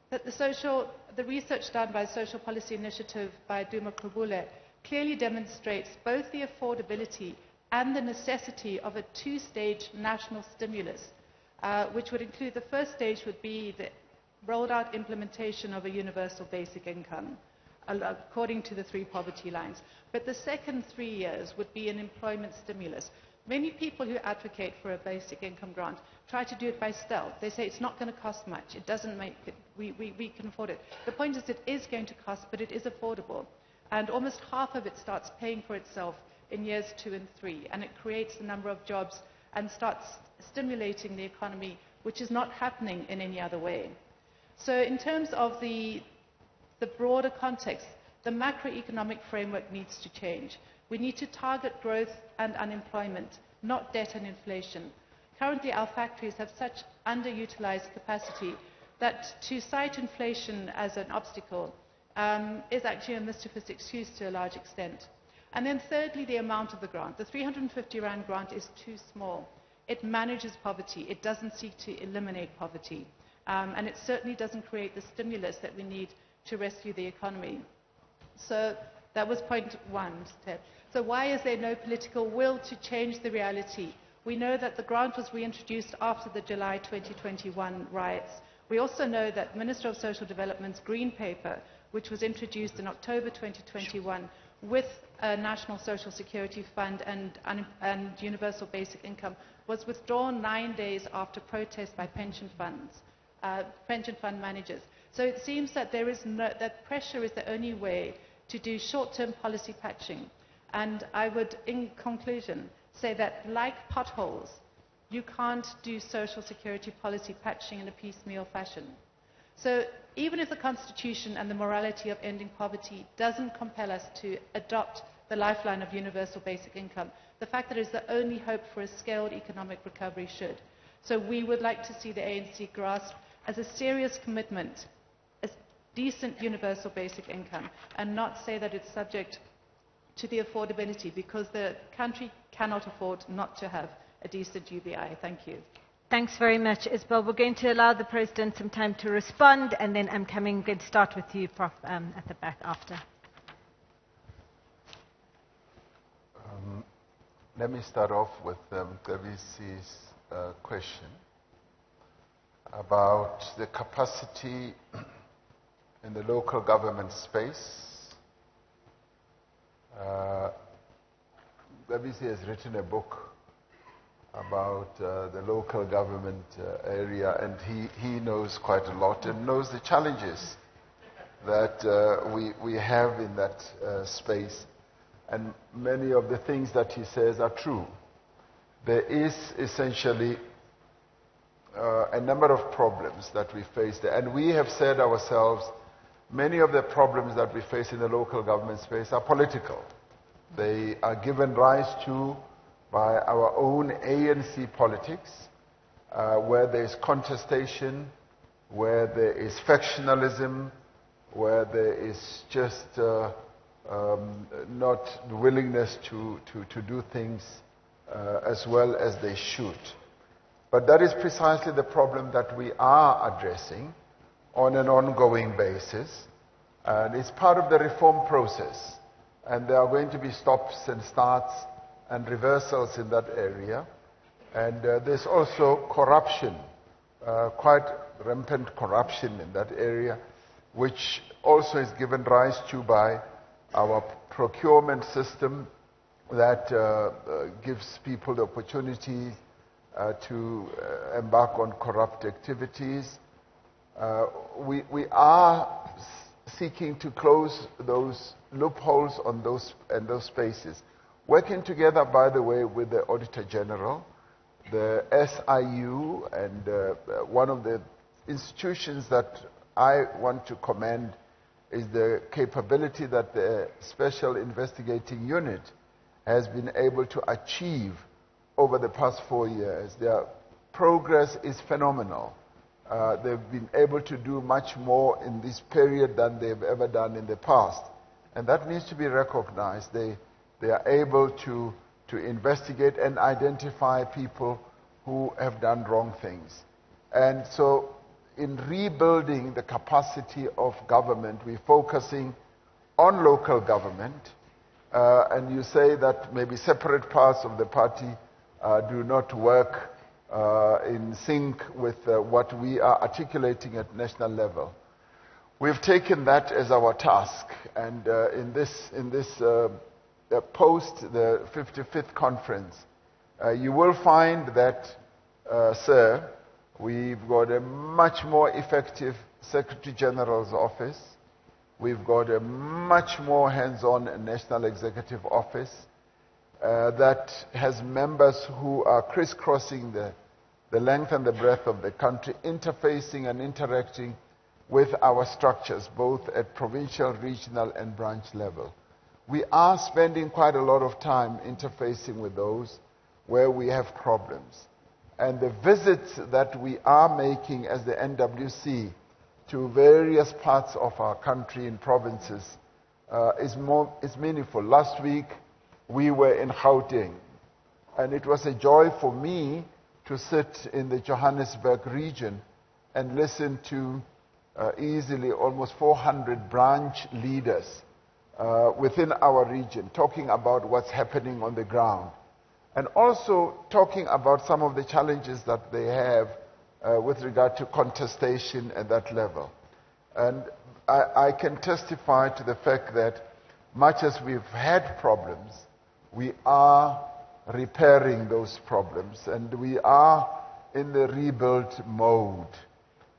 [SPEAKER 4] that the research done by Social Policy Initiative by Duma Krubule clearly demonstrates both the affordability and the necessity of a two-stage national stimulus, which would include the first stage would be the rolled out implementation of a universal basic income, according to the 3 poverty lines. But the second 3 years would be an employment stimulus. Many people who advocate for a basic income grant try to do it by stealth. They say it's not going to cost much, it doesn't make it, we can afford it. The point is it is going to cost, but it is affordable. And almost half of it starts paying for itself in years 2 and 3, and it creates a number of jobs and starts stimulating the economy, which is not happening in any other way. So in terms of the broader context, the macroeconomic framework needs to change. We need to target growth and unemployment, not debt and inflation. Currently, our factories have such underutilized capacity that to cite inflation as an obstacle is actually a mischievous excuse to a large extent. And then thirdly, the amount of the grant. The 350 Rand grant is too small. It manages poverty. It doesn't seek to eliminate poverty. And it certainly doesn't create the stimulus that we need to rescue the economy. So that was point 1. So why is there no political will to change the reality? We know that the grant was reintroduced after the July 2021 riots, We also know that Minister of Social Development's Green Paper, which was introduced in October 2021 with a National Social Security Fund and Universal Basic Income, was withdrawn 9 days after protest by pension fund managers. So it seems that that pressure is the only way to do short-term policy patching. And I would, in conclusion, say that like potholes, you can't do social security policy patching in a piecemeal fashion. So even if the Constitution and the morality of ending poverty doesn't compel us to adopt the lifeline of universal basic income, the fact that it is the only hope for a scaled economic recovery should. So we would like to see the ANC grasp as a serious commitment a decent universal basic income, and not say that it's subject to the affordability, because the country cannot afford not to have a decent UBI. Thank you.
[SPEAKER 2] Thanks very much, Isabel. We're going to allow the President some time to respond, and then I'm going to start with you, Prof, at the back after.
[SPEAKER 1] Let me start off with Gavisi's question about the capacity in the local government space. Gavisi has written a book about the local government area, and he knows quite a lot and knows the challenges that we have in that space. And many of the things that he says are true. There is essentially a number of problems that we face there. And we have said ourselves, many of the problems that we face in the local government space are political. They are given rise to by our own ANC politics, where there is contestation, where there is factionalism, where there is just not the willingness to do things as well as they should. But that is precisely the problem that we are addressing on an ongoing basis, and it's part of the reform process. And there are going to be stops and starts and reversals in that area. And there's also corruption, quite rampant corruption in that area, which also is given rise to by our procurement system that gives people the opportunity to embark on corrupt activities. We are seeking to close those loopholes on those spaces. Working together, by the way, with the Auditor General, the SIU, and one of the institutions that I want to commend is the capability that the Special Investigating Unit has been able to achieve over the past 4 years. Their progress is phenomenal. They've been able to do much more in this period than they've ever done in the past. And that needs to be recognized. They are able to investigate and identify people who have done wrong things. And so in rebuilding the capacity of government, we're focusing on local government. And you say that maybe separate parts of the party do not work in sync with what we are articulating at national level. We've taken that as our task, and in this post the 55th conference, you will find that, sir, we've got a much more effective Secretary General's office. We've got a much more hands-on National Executive Office that has members who are crisscrossing the length and the breadth of the country, interfacing and interacting with our structures, both at provincial, regional, and branch level. We are spending quite a lot of time interfacing with those where we have problems. And the visits that we are making as the NWC to various parts of our country in provinces is meaningful. Last week, we were in Gauteng, and it was a joy for me to sit in the Johannesburg region and listen to easily almost 400 branch leaders within our region talking about what's happening on the ground, and also talking about some of the challenges that they have with regard to contestation at that level. And I can testify to the fact that much as we've had problems, we are repairing those problems, and we are in the rebuild mode.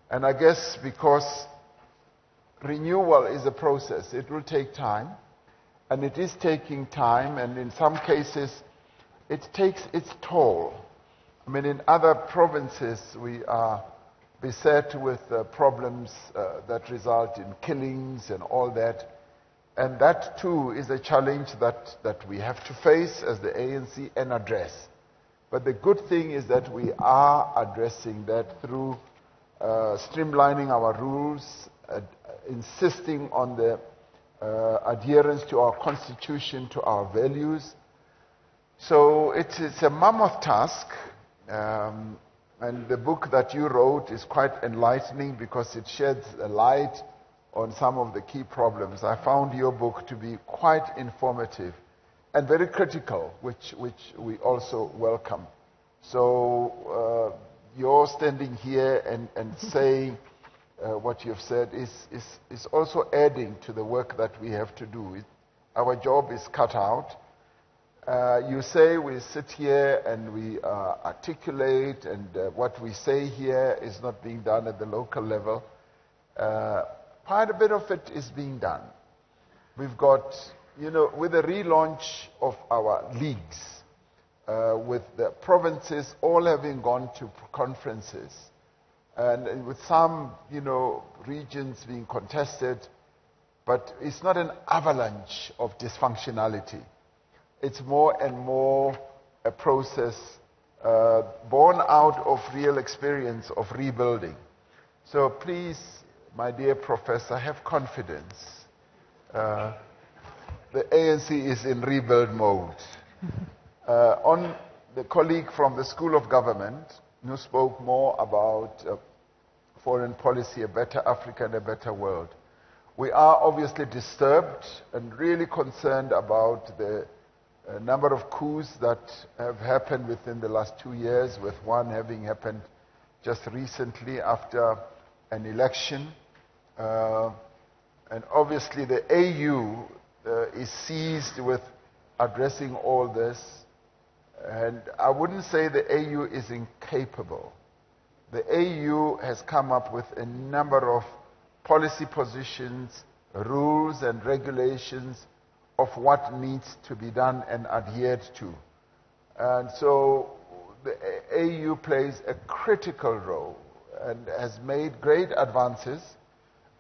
[SPEAKER 1] And I guess because renewal is a process, it will take time, and it is taking time, and in some cases it takes its toll. I mean, in other provinces we are beset with problems that result in killings and all that. And that too is a challenge that we have to face as the ANC and address. But the good thing is that we are addressing that through streamlining our rules, insisting on the adherence to our constitution, to our values. So it's a mammoth task. And the book that you wrote is quite enlightening because it sheds a light on some of the key problems. I found your book to be quite informative and very critical, which we also welcome. So your standing here and saying what you've said is also adding to the work that we have to do. Our job is cut out. You say we sit here and we articulate, and what we say here is not being done at the local level. Quite a bit of it is being done. We've got, with the relaunch of our leagues, with the provinces all having gone to conferences, and with some, regions being contested, but it's not an avalanche of dysfunctionality. It's more and more a process born out of real experience of rebuilding. So please, my dear professor, have confidence. The ANC is in rebuild mode. On the colleague from the School of Government, who spoke more about foreign policy, a better Africa and a better world. We are obviously disturbed and really concerned about the number of coups that have happened within the last 2 years, with one having happened just recently after an election. And obviously the AU is seized with addressing all this. And I wouldn't say the AU is incapable. The AU has come up with a number of policy positions, rules and regulations of what needs to be done and adhered to. And so the AU plays a critical role and has made great advances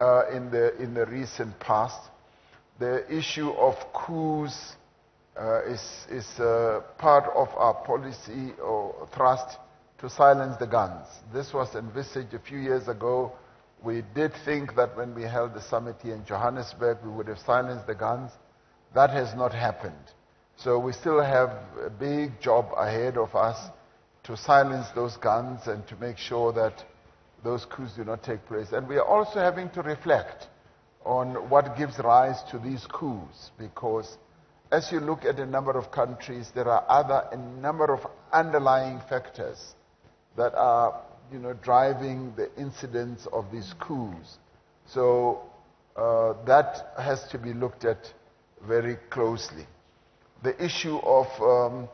[SPEAKER 1] in the recent past. The issue of coups is part of our policy or thrust to silence the guns. This was envisaged a few years ago. We did think that when we held the summit here in Johannesburg, we would have silenced the guns. That has not happened. So we still have a big job ahead of us to silence those guns and to make sure that those coups do not take place. And we are also having to reflect on what gives rise to these coups, because as you look at a number of countries, there are a number of underlying factors that are driving the incidence of these coups. So that has to be looked at very closely. The issue of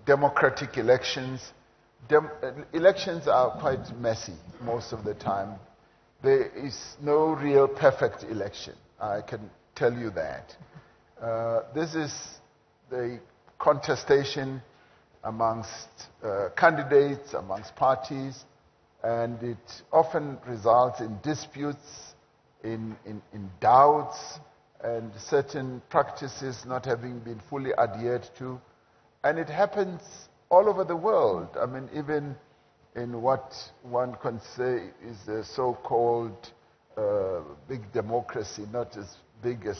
[SPEAKER 1] democratic elections. Elections are quite messy most of the time. There is no real perfect election. I can tell you that. This is the contestation amongst candidates, amongst parties, and it often results in disputes, in doubts, and certain practices not having been fully adhered to. And it happens all over the world. I mean, even in what one can say is the so-called big democracy, not as big as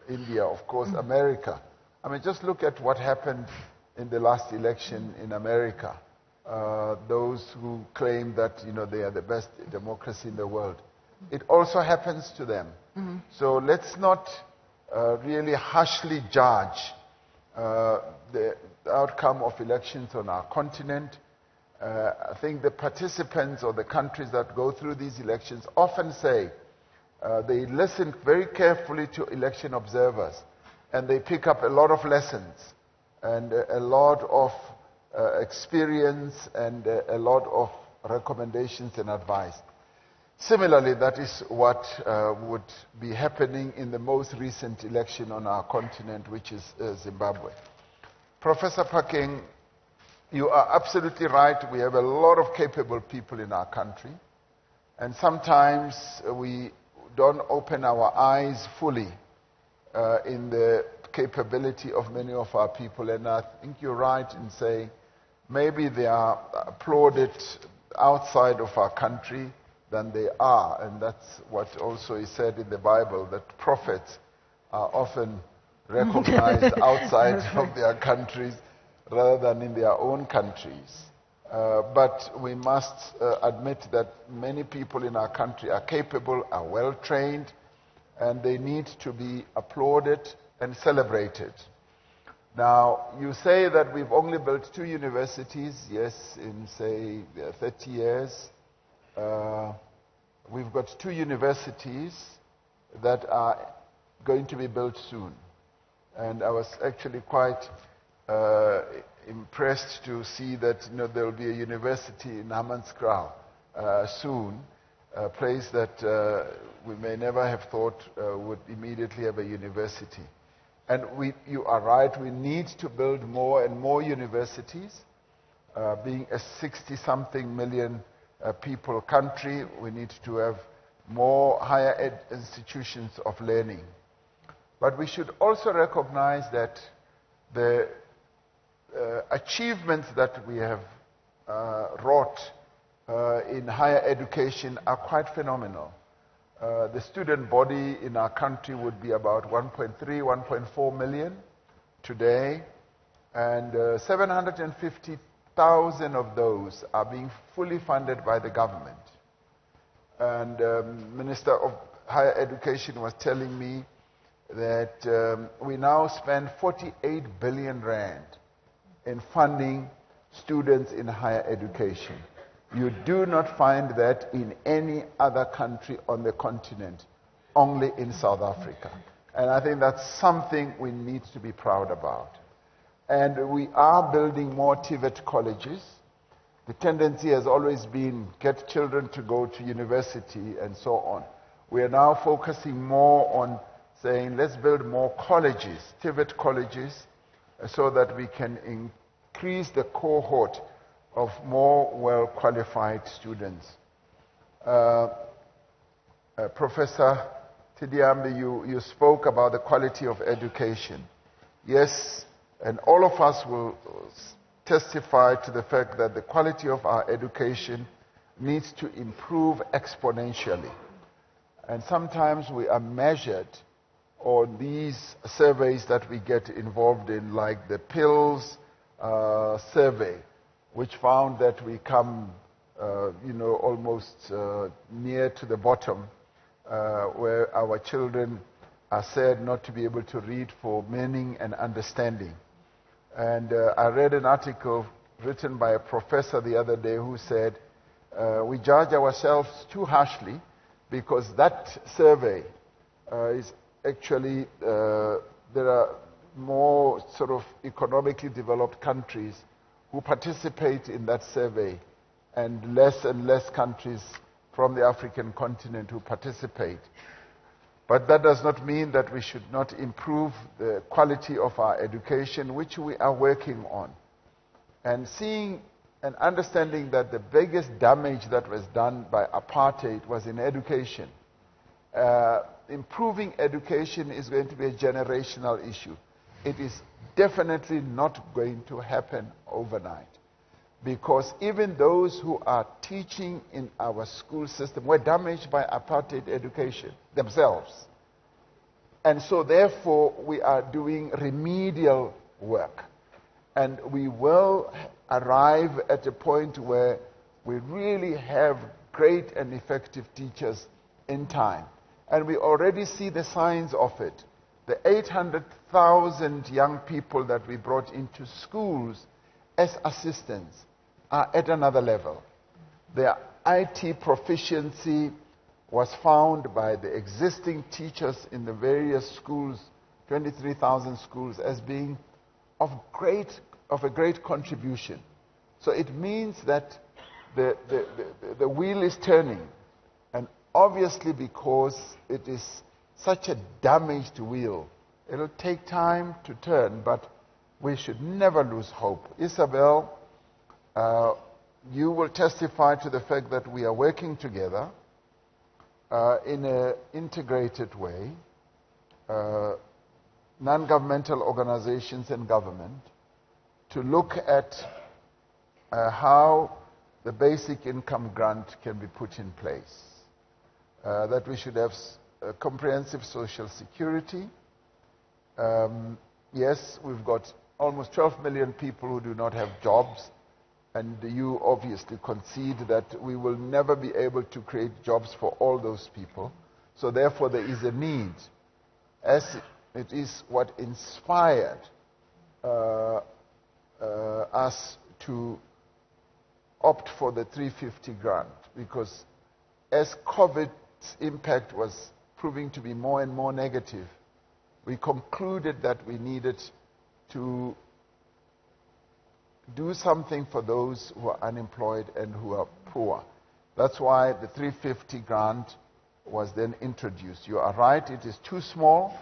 [SPEAKER 1] India, of course, America. I mean, just look at what happened in the last election in America. Those who claim that, they are the best democracy in the world. It also happens to them. Mm-hmm. So let's not really harshly judge the outcome of elections on our continent. I think the participants or the countries that go through these elections often say they listen very carefully to election observers, and they pick up a lot of lessons and a lot of experience and a lot of recommendations and advice. Similarly, that is what would be happening in the most recent election on our continent, which is Zimbabwe. Professor Phakeng, you are absolutely right. We have a lot of capable people in our country, and sometimes we don't open our eyes fully in the capability of many of our people. And I think you're right in saying maybe they are applauded outside of our country than they are. And that's what also is said in the Bible, that prophets are often recognized outside of their countries rather than in their own countries. But we must admit that many people in our country are capable, are well trained, and they need to be applauded and celebrated. Now, you say that we've only built 2 universities. Yes, in, say, 30 years. We've got 2 universities that are going to be built soon. And I was actually quite impressed to see that there will be a university in Hammanskraal soon, a place that we may never have thought would immediately have a university. And you are right, we need to build more and more universities. Being a 60-something million people country, we need to have more higher ed institutions of learning. But we should also recognize that the achievements that we have wrought in higher education are quite phenomenal. The student body in our country would be about 1.3, 1.4 million today, and 750,000 of those are being fully funded by the government. And Minister of Higher Education was telling me that we now spend 48 billion rand in funding students in higher education. You do not find that in any other country on the continent, only in South Africa. And I think that's something we need to be proud about. And we are building more TVET colleges. The tendency has always been get children to go to university and so on. We are now focusing more on saying let's build more colleges, TVET colleges, so that we can increase the cohort of more well-qualified students. Professor Tidiambi, you spoke about the quality of education. Yes, and all of us will testify to the fact that the quality of our education needs to improve exponentially. And sometimes we are measured on these surveys that we get involved in, like the PILS survey, which found that we come, almost near to the bottom, where our children are said not to be able to read for meaning and understanding. And I read an article written by a professor the other day who said, we judge ourselves too harshly because that survey is actually, there are more sort of economically developed countries who participate in that survey, and less countries from the African continent who participate. But that does not mean that we should not improve the quality of our education, which we are working on. And seeing and understanding that the biggest damage that was done by apartheid was in education. Improving education is going to be a generational issue. It is definitely not going to happen overnight, because even those who are teaching in our school system were damaged by apartheid education themselves. And so therefore we are doing remedial work, and we will arrive at a point where we really have great and effective teachers in time. And we already see the signs of it. The 800,000 young people that we brought into schools as assistants are at another level. Their IT proficiency was found by the existing teachers in the various schools, 23,000 schools, as being of a great contribution. So it means that the wheel is turning. And obviously, because it is such a damaged wheel, it'll take time to turn, but we should never lose hope. Isabel, you will testify to the fact that we are working together in an integrated way, non-governmental organizations and government, to look at how the basic income grant can be put in place. That we should have comprehensive social security. Yes, we've got almost 12 million people who do not have jobs, and you obviously concede that we will never be able to create jobs for all those people. So therefore there is a need, as it is what inspired us to opt for the 350 grant, because as COVID's impact was proving to be more and more negative, we concluded that we needed to do something for those who are unemployed and who are poor. That's why the 350 grant was then introduced. You are right, it is too small,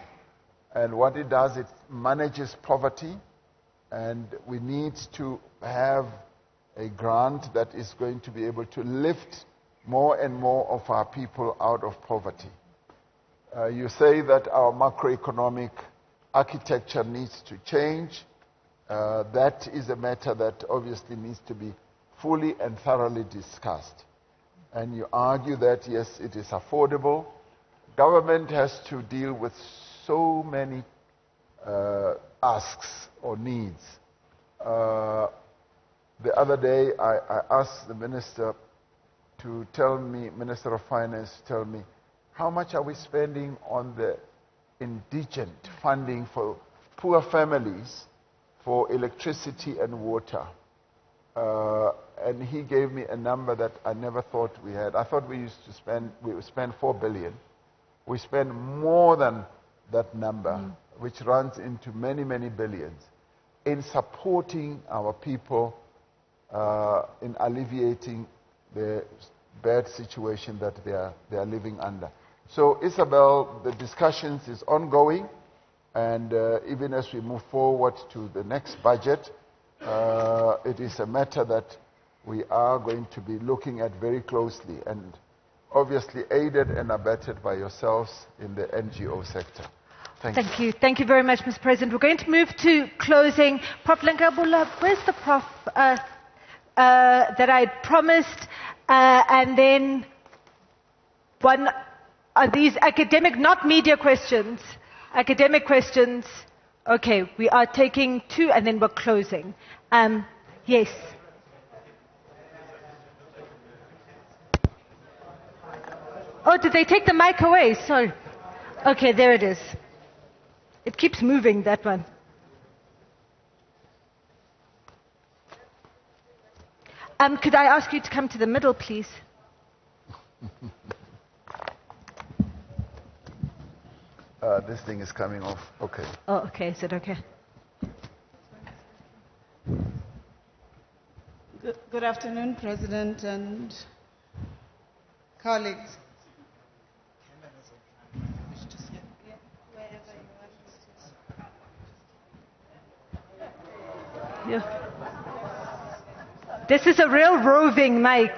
[SPEAKER 1] and what it does, it manages poverty, and we need to have a grant that is going to be able to lift more and more of our people out of poverty. You say that our macroeconomic architecture needs to change. That is a matter that obviously needs to be fully and thoroughly discussed. And you argue that, yes, it is affordable. Government has to deal with so many asks or needs. The other day, I asked the Minister to tell me, Minister of Finance, to tell me, how much are we spending on the indigent funding for poor families for electricity and water? And he gave me a number that I never thought we had. I thought we would spend 4 billion. We spend more than that number, which runs into many, many billions, in supporting our people, in alleviating the bad situation that they are living under. So, Isabel, the discussions is ongoing, and even as we move forward to the next budget, it is a matter that we are going to be looking at very closely, and obviously aided and abetted by yourselves in the NGO sector. Thank you.
[SPEAKER 2] Thank you very much, Mr. President. We're going to move to closing. Prof. Lenkabula, where's the prof that I promised? And then one are these academic, not media questions, academic questions. Okay, we are taking 2 and then we're closing. Yes. Oh, did they take the mic away? Sorry. Okay, there it is. It keeps moving, that one. Could I ask you to come to the middle, please?
[SPEAKER 1] This thing is coming off. Okay.
[SPEAKER 2] Oh, okay. Is it okay?
[SPEAKER 14] Good afternoon, President and colleagues.
[SPEAKER 2] Yeah. This is a real roving mic.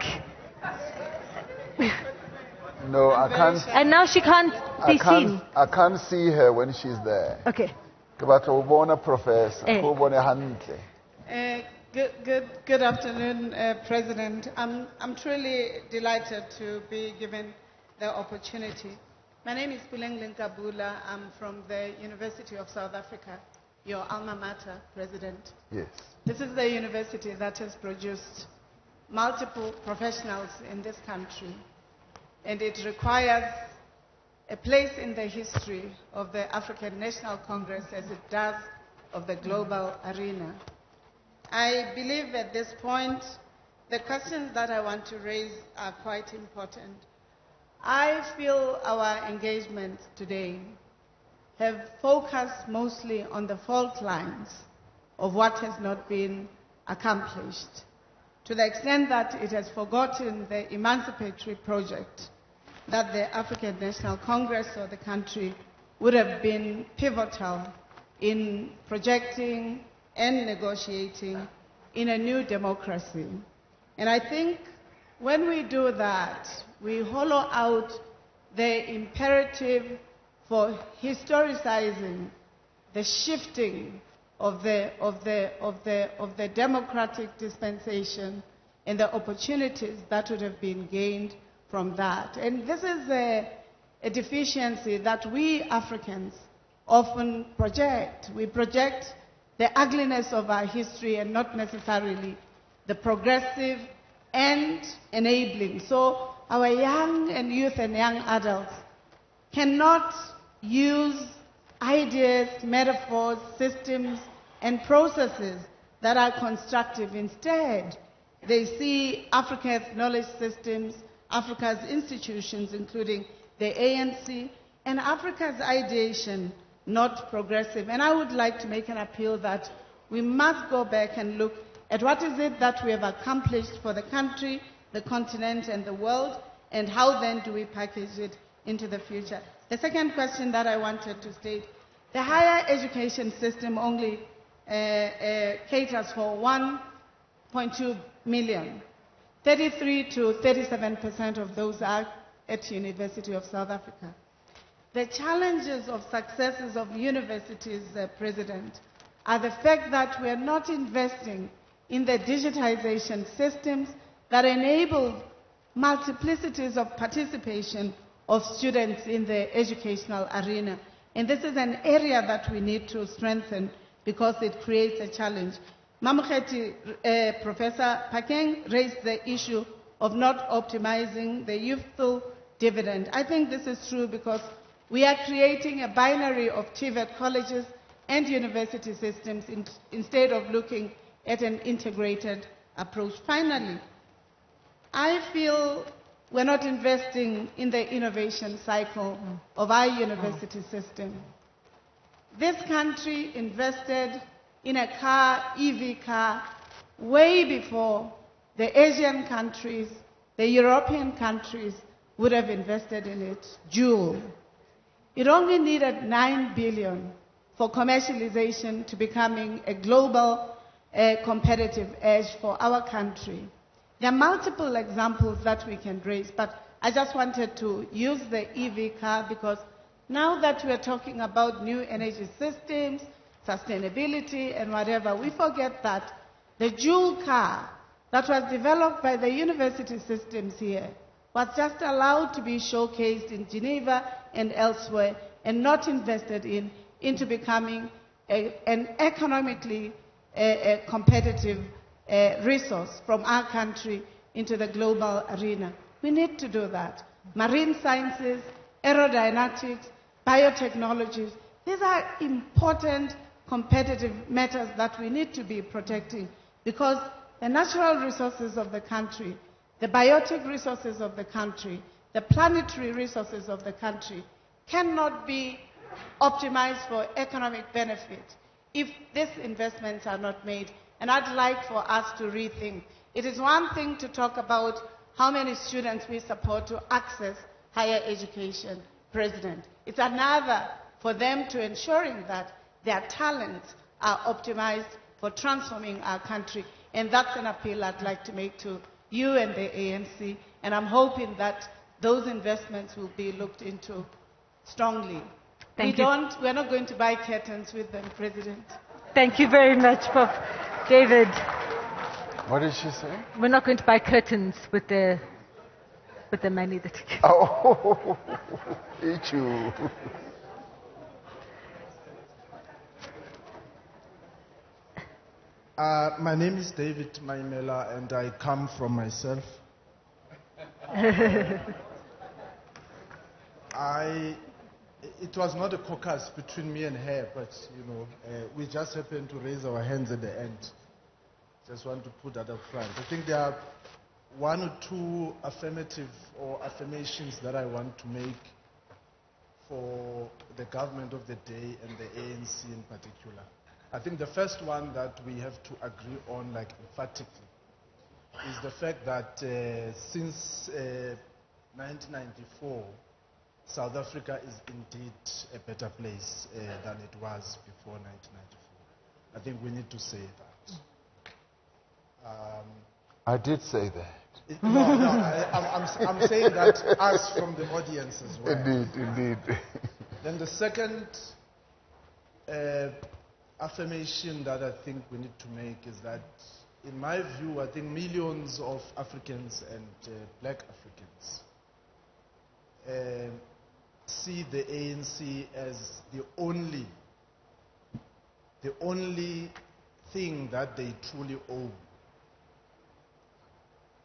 [SPEAKER 1] No, I can't.
[SPEAKER 2] And now she can't be seen.
[SPEAKER 1] I can't see her when she's there.
[SPEAKER 2] Okay.
[SPEAKER 1] Professor.
[SPEAKER 14] Good afternoon, President. I'm truly delighted to be given the opportunity. My name is Puleng Lenkabula. I'm from the University of South Africa, your alma mater, President.
[SPEAKER 1] Yes.
[SPEAKER 14] This is the university that has produced multiple professionals in this country, and it requires a place in the history of the African National Congress as it does of the global arena. I believe at this point the questions that I want to raise are quite important. I feel our engagement today have focused mostly on the fault lines of what has not been accomplished, to the extent that it has forgotten the emancipatory project that the African National Congress or the country would have been pivotal in projecting and negotiating in a new democracy. And I think when we do that, we hollow out the imperative for historicizing the shifting of the democratic dispensation and the opportunities that would have been gained from that. And this is a deficiency that we Africans often project. We project the ugliness of our history and not necessarily the progressive and enabling. So our young and youth and young adults cannot use ideas, metaphors, systems, and processes that are constructive. Instead, they see Africa's knowledge systems, Africa's institutions, including the ANC, and Africa's ideation not progressive. And I would like to make an appeal that we must go back and look at what is it that we have accomplished for the country, the continent, and the world, and how then do we package it into the future. The second question that I wanted to state, the higher education system only caters for 1.2 million. 33 to 37% of those are at University of South Africa. The challenges of successes of universities, President, are the fact that we are not investing in the digitization systems that enable multiplicities of participation of students in the educational arena. And this is an area that we need to strengthen because it creates a challenge. Mamuketi, Professor Pakeng raised the issue of not optimizing the youthful dividend. I think this is true because we are creating a binary of TVET colleges and university systems instead of looking at an integrated approach. Finally, I feel we're not investing in the innovation cycle of our university system. This country invested in a car, EV car, way before the Asian countries, the European countries would have invested in it. Joule. It only needed 9 billion for commercialization to becoming a global competitive edge for our country. There are multiple examples that we can raise, but I just wanted to use the EV car because now that we're talking about new energy systems, sustainability and whatever, we forget that the Joule car that was developed by the university systems here was just allowed to be showcased in Geneva and elsewhere and not invested into becoming an economically competitive resource from our country into the global arena. We need to do that. Marine sciences, aeronautics, biotechnologies, these are important competitive matters that we need to be protecting because the natural resources of the country, the biotic resources of the country, the planetary resources of the country cannot be optimized for economic benefit if these investments are not made. And I'd like for us to rethink. It is one thing to talk about how many students we support to access higher education, President. It's another for them to ensuring that their talents are optimized for transforming our country. And that's an appeal I'd like to make to you and the ANC. And I'm hoping that those investments will be looked into strongly. We're not going to buy curtains with them, President.
[SPEAKER 2] Thank you very much, Prof. David.
[SPEAKER 1] What did she say?
[SPEAKER 2] We're not going to buy curtains with the money that.
[SPEAKER 1] Oh, eat you.
[SPEAKER 6] My name is David Maimela, and I come from myself. It was not a caucus between me and her, but we just happened to raise our hands at the end.
[SPEAKER 15] Just want to put that up front. I think there are one or two affirmative or affirmations that I want to make for the government of the day and the ANC in particular. I think the first one that we have to agree on, like emphatically, is the fact that since 1994, South Africa is indeed a better place than it was before 1994. I think we need to say that.
[SPEAKER 1] I did say that.
[SPEAKER 15] No, I'm saying that us from the audience as well.
[SPEAKER 1] Indeed.
[SPEAKER 15] Then the second affirmation that I think we need to make is that, in my view, I think millions of Africans and black Africans see the ANC as the only thing that they truly own.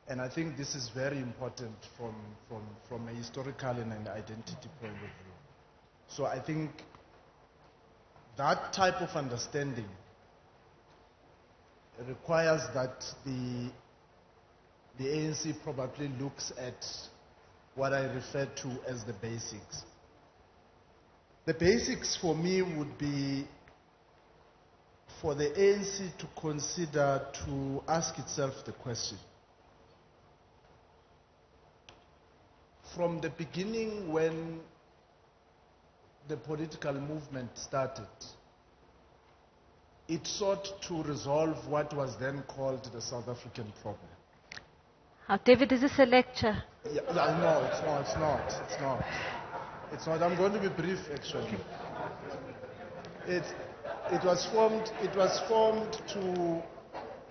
[SPEAKER 15] And I think this is very important from a historical and an identity point of view. So I think that type of understanding requires that the ANC probably looks at what I refer to as the basics. The basics for me would be for the ANC to consider, to ask itself the question, from the beginning when the political movement started, it sought to resolve what was then called the South African problem.
[SPEAKER 2] David, is this a lecture?
[SPEAKER 15] No, it's not. It's not. I'm going to be brief, actually. It was formed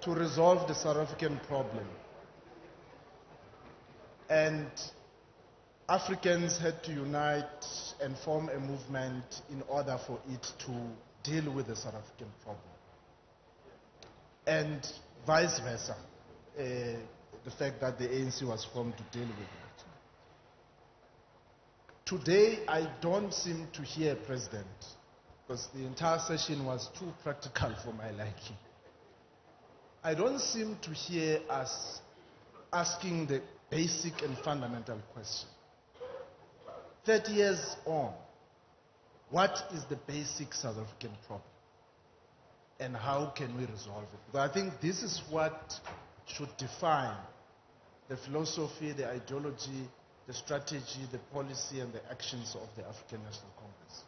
[SPEAKER 15] to resolve the South African problem. And Africans had to unite and form a movement in order for it to deal with the South African problem. And vice versa, the fact that the ANC was formed to deal with it. Today, I don't seem to hear President, because the entire session was too practical for my liking. I don't seem to hear us asking the basic and fundamental question. 30 years on, what is the basic South African problem? And how can we resolve it? But I think this is what should define the philosophy, the ideology, the strategy, the policy, and the actions of the African National Congress.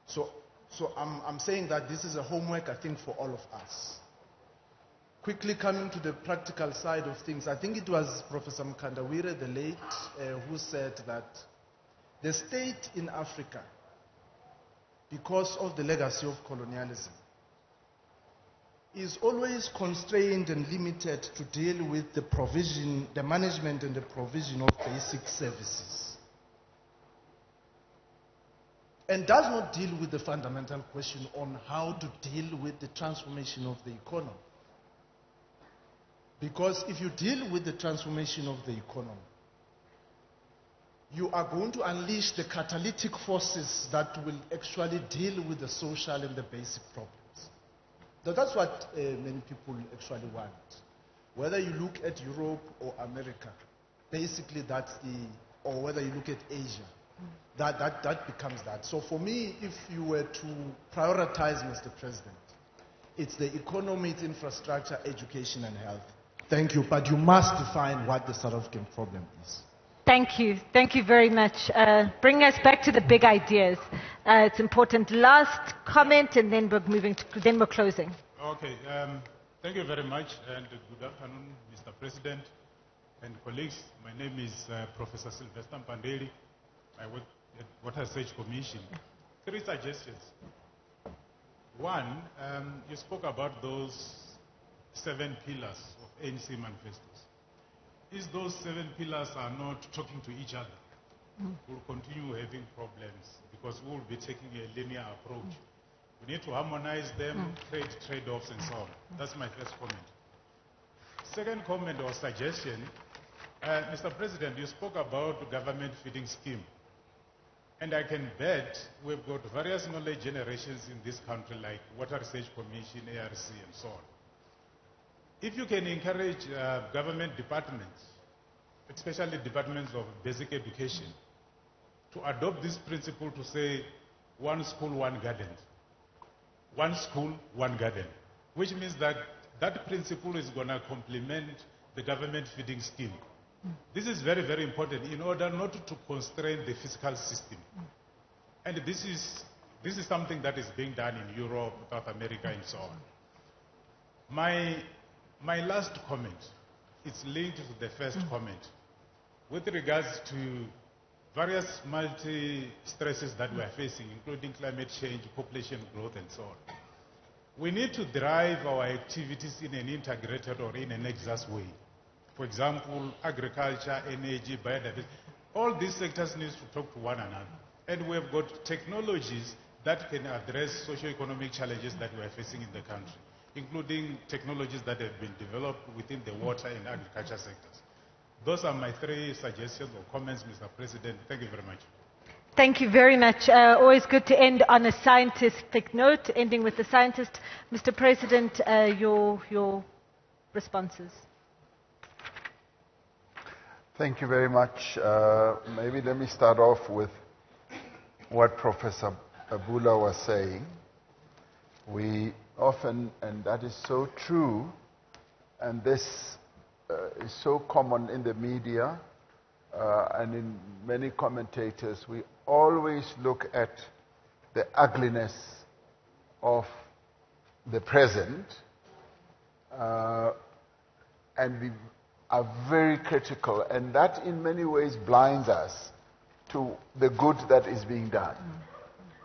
[SPEAKER 15] So I'm saying that this is a homework, I think, for all of us. Quickly coming to the practical side of things, I think it was Professor Mkandawire, the late, who said that the state in Africa, because of the legacy of colonialism, is always constrained and limited to deal with the provision, the management and the provision of basic services, and does not deal with the fundamental question on how to deal with the transformation of the economy. Because if you deal with the transformation of the economy, you are going to unleash the catalytic forces that will actually deal with the social and the basic problems. That's what many people actually want. Whether you look at Europe or America, basically that's or whether you look at Asia, that becomes that. So for me, if you were to prioritize, Mr. President, it's the economy, it's infrastructure, education and health. Thank you, but you must define what the South African problem is.
[SPEAKER 2] Thank you. Thank you very much. Bring us back to the big ideas. It's important. Last comment, and then we're closing.
[SPEAKER 16] Okay. Thank you very much, and good afternoon, Mr. President and colleagues. My name is Professor Sylvester Mpandeli. I work at Water Research Commission. 3 suggestions. One, you spoke about those 7 pillars of ANC manifestos. Is those 7 pillars are not talking to each other, we'll continue having problems because we'll be taking a linear approach. We need to harmonize them, create trade-offs and so on. That's my first comment. Second comment or suggestion, Mr. President, you spoke about the government feeding scheme. And I can bet we've got various knowledge generations in this country like Water Research Commission, ARC and so on. if you can encourage government departments, especially departments of basic education, to adopt this principle to say one school, one garden. One school, one garden. Which means that that principle is going to complement the government feeding scheme. This is very, very important in order not to constrain the fiscal system. And this is something that is being done in Europe, South America, and so on. My last comment is linked to the first comment with regards to various multi-stresses that we are facing, including climate change, population growth, and so on. We need to drive our activities in an integrated or in an exhaust way. For example, agriculture, energy, biodiversity. All these sectors need to talk to one another. And we have got technologies that can address socio-economic challenges that we are facing in the country, including technologies that have been developed within the water and agriculture sectors. Those are my 3 suggestions or comments, Mr. President. Thank you very much.
[SPEAKER 2] Thank you very much. Always good to end on a scientific note, ending with the scientist. Mr. President, your responses.
[SPEAKER 1] Thank you very much. Maybe let me start off with what Professor Abula was saying. We often, and that is so true, and this is so common in the media and in many commentators, we always look at the ugliness of the present and we are very critical, and that in many ways blinds us to the good that is being done,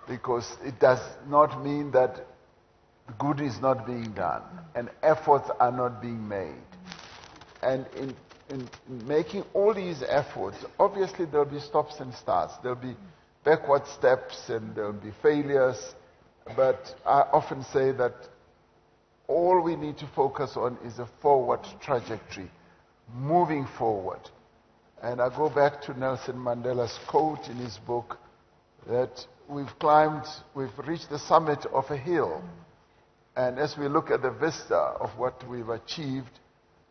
[SPEAKER 1] because it does not mean that good is not being done and efforts are not being made. And in making all these efforts, obviously there will be stops and starts, there will be backward steps and there will be failures, but I often say that all we need to focus on is a forward trajectory, moving forward. And I go back to Nelson Mandela's quote in his book that we've reached the summit of a hill. And as we look at the vista of what we've achieved,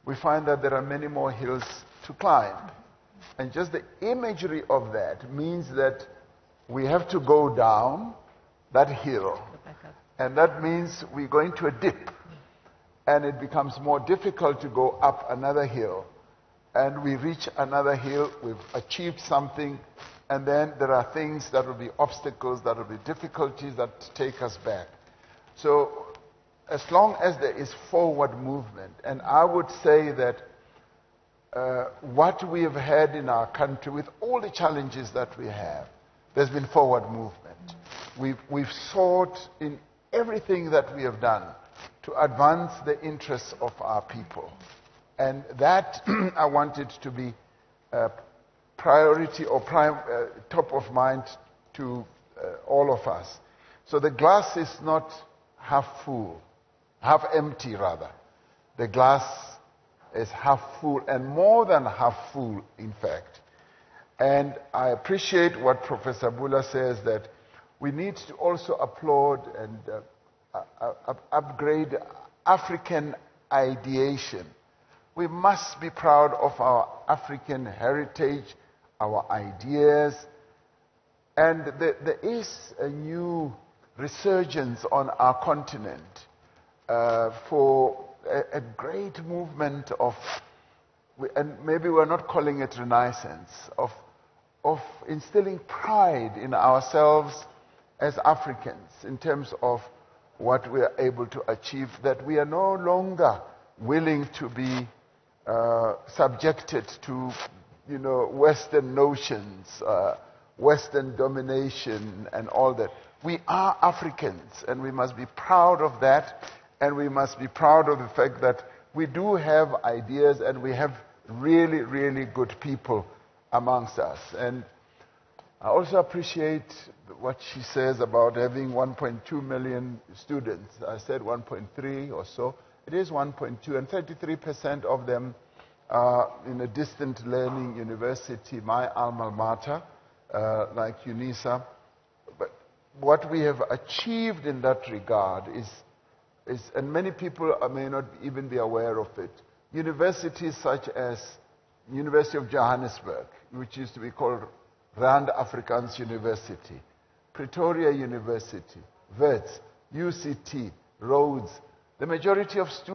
[SPEAKER 1] we find that there are many more hills to climb. And just the imagery of that means that we have to go down that hill. And that means we're going to a dip. And it becomes more difficult to go up another hill. And we reach another hill, we've achieved something, and then there are things that will be obstacles, that will be difficulties that take us back. So as long as there is forward movement, and I would say that what we have had in our country, with all the challenges that we have, there's been forward movement. We've sought in everything that we have done to advance the interests of our people. And that I want it to be priority or top of mind to all of us. So the glass is not half full, half empty rather. The glass is half full and more than half full, in fact. And I appreciate what Professor Bula says, that we need to also applaud and upgrade African ideation. We must be proud of our African heritage, our ideas, and there is a new resurgence on our continent for a great movement of, and maybe we're not calling it renaissance, of instilling pride in ourselves as Africans in terms of what we are able to achieve, that we are no longer willing to be subjected to, Western notions, Western domination and all that. We are Africans and we must be proud of that, and we must be proud of the fact that we do have ideas and we have really, really good people amongst us. And I also appreciate what she says about having 1.2 million students. I said 1.3 or so. It is 1.2, and 33% of them are in a distant learning university, my alma mater, like UNISA. But what we have achieved in that regard is and many people may not even be aware of it. Universities such as University of Johannesburg, which used to be called Rand Afrikaans University, Pretoria University, Wits, UCT, Rhodes, the majority of students